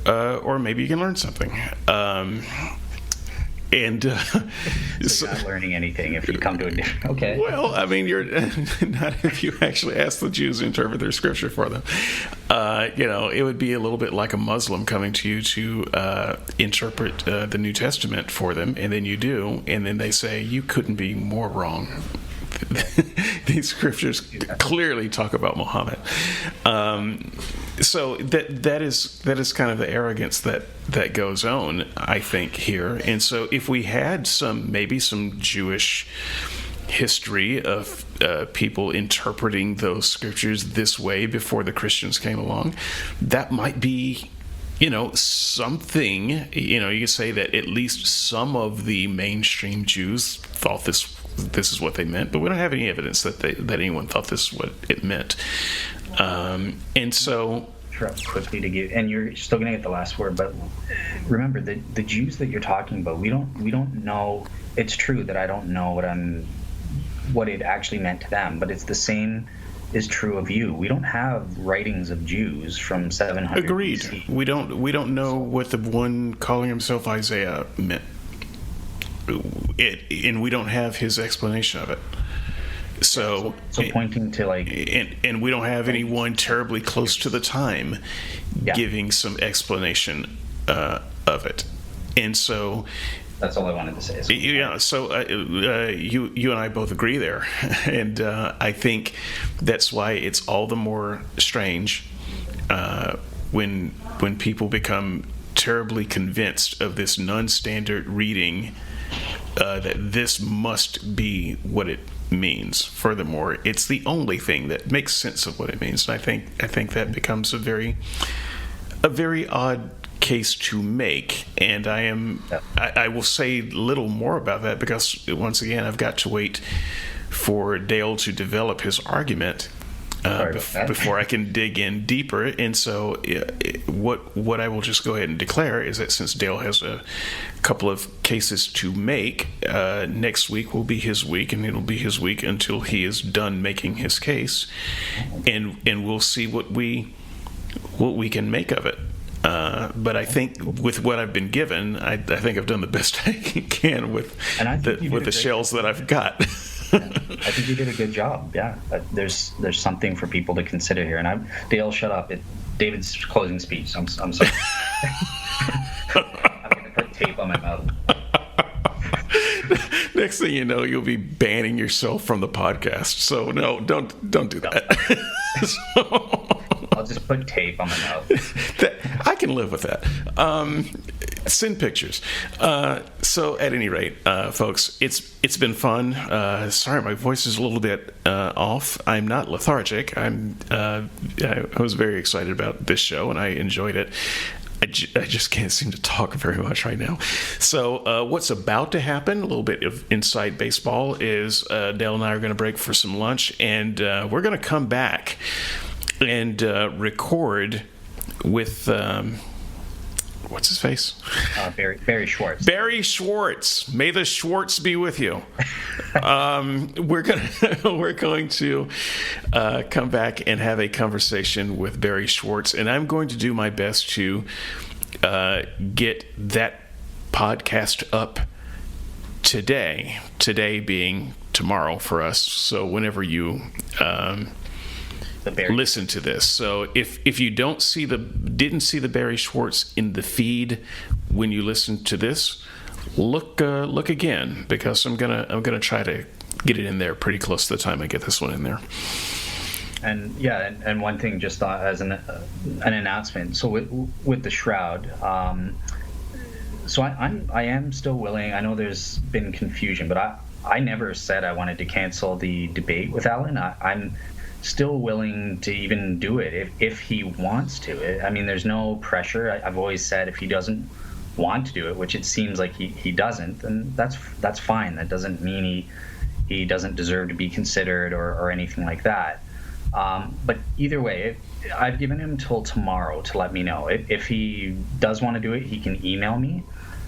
Or maybe you can learn something. So you're not learning anything if you come to a different... Okay. Well, I mean, you're not if you actually ask the Jews to interpret their scripture for them. It would be a little bit like a Muslim coming to you to interpret the New Testament for them, and then you do, and then they say, you couldn't be more wrong. These scriptures clearly talk about Muhammad. So that is kind of the arrogance that goes on, I think, here. And so if we had maybe some Jewish history of people interpreting those scriptures this way before the Christians came along, that might be something. You could say that at least some of the mainstream Jews thought this is what they meant, but we don't have any evidence that anyone thought this is what it meant. And so, quickly to give, and you're still going to get the last word, but remember the Jews that you're talking about, we don't know. It's true that I don't know what it actually meant to them, but it's the same is true of you. We don't have writings of Jews from 700 agreed. BC. We don't know what the one calling himself Isaiah meant. And we don't have his explanation of it. So pointing to and we don't have anyone terribly close to the time giving some explanation of it. And so that's all I wanted to say. Yeah. So you and I both agree there, and I think that's why it's all the more strange when people become terribly convinced of this non-standard reading. That this must be what it means. Furthermore, it's the only thing that makes sense of what it means, and I think that becomes a very odd case to make. And I will say little more about that because once again I've got to wait for Dale to develop his argument before I can dig in deeper. And so what I will just go ahead and declare is that since Dale has a couple of cases to make, next week will be his week, and it'll be his week until he is done making his case, and we'll see what we can make of it. But I think with what I've been given, I think I've done the best I can with the shells that I've got. I think you did a good job. Yeah, there's something for people to consider here. And Dale, shut up. David's closing speech. I'm sorry. I'm going to put tape on my mouth. Next thing you know, you'll be banning yourself from the podcast. So no, don't do that. I'll just put tape on my mouth. I can live with that. Send pictures. So at any rate, folks, it's been fun. Sorry, my voice is a little bit off. I'm not lethargic. I was very excited about this show, and I enjoyed it. I just can't seem to talk very much right now. So what's about to happen, a little bit of inside baseball, is Dale and I are going to break for some lunch, and we're going to come back and record with what's his face? Barry Schwartz. Barry Schwartz. May the Schwartz be with you. We're going to come back and have a conversation with Barry Schwartz, and I'm going to do my best to get that podcast up today. Today being tomorrow for us. So whenever you listen to this. So if you didn't see the Barry Schwartz in the feed when you listen to this, look again, because I'm gonna try to get it in there pretty close to the time I get this one in there. And yeah, and one thing just as an announcement. So with the shroud, so I am still willing. I know there's been confusion, but I never said I wanted to cancel the debate with Alan. I'm still willing to even do it if he wants to. I mean, there's no pressure. I've always said if he doesn't want to do it, which it seems like he doesn't, then that's fine. That doesn't mean he doesn't deserve to be considered or anything like that. But either way, I've given him till tomorrow to let me know. If he does want to do it, he can email me.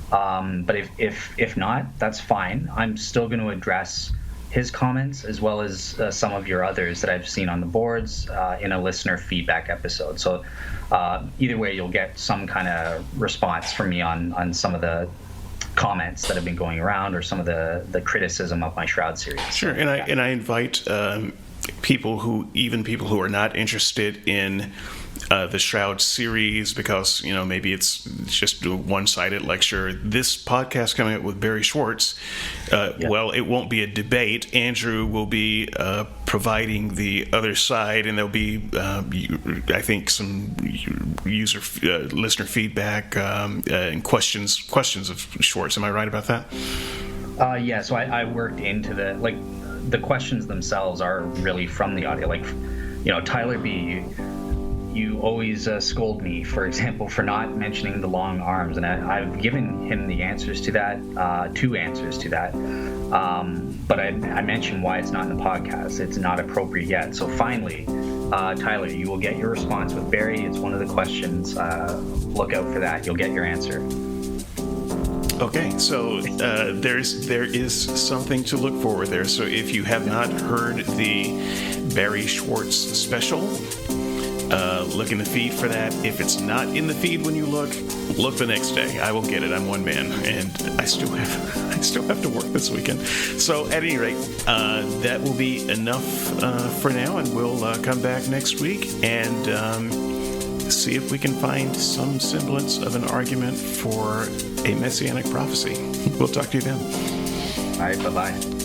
But if not, that's fine. I'm still going to address his comments as well as some of your others that I've seen on the boards in a listener feedback episode. So either way, you'll get some kind of response from me on some of the comments that have been going around, or some of the criticism of my Shroud series. Sure, and I invite people who are not interested in the Shroud series, because maybe it's just a one-sided lecture. This podcast coming up with Barry Schwartz, well, it won't be a debate. Andrew will be providing the other side, and there'll be, I think, some listener feedback and questions of Schwartz. Am I right about that? Yeah. So I worked into the questions themselves are really from the audio. Tyler B., you always scold me, for example, for not mentioning the long arms, and I've given him the answers to that, two answers to that. But I mentioned why it's not in the podcast. It's not appropriate yet. So finally, Tyler, you will get your response with Barry. It's one of the questions. Look out for that. You'll get your answer. Okay, so there is something to look forward there. So if you have not heard the Barry Schwartz special, look in the feed for that. If it's not in the feed when you look the next day. I will get it. I'm one man, and I still have to work this weekend. So at any rate, that will be enough for now, and we'll come back next week and see if we can find some semblance of an argument for a messianic prophecy. We'll talk to you then. All right, bye-bye.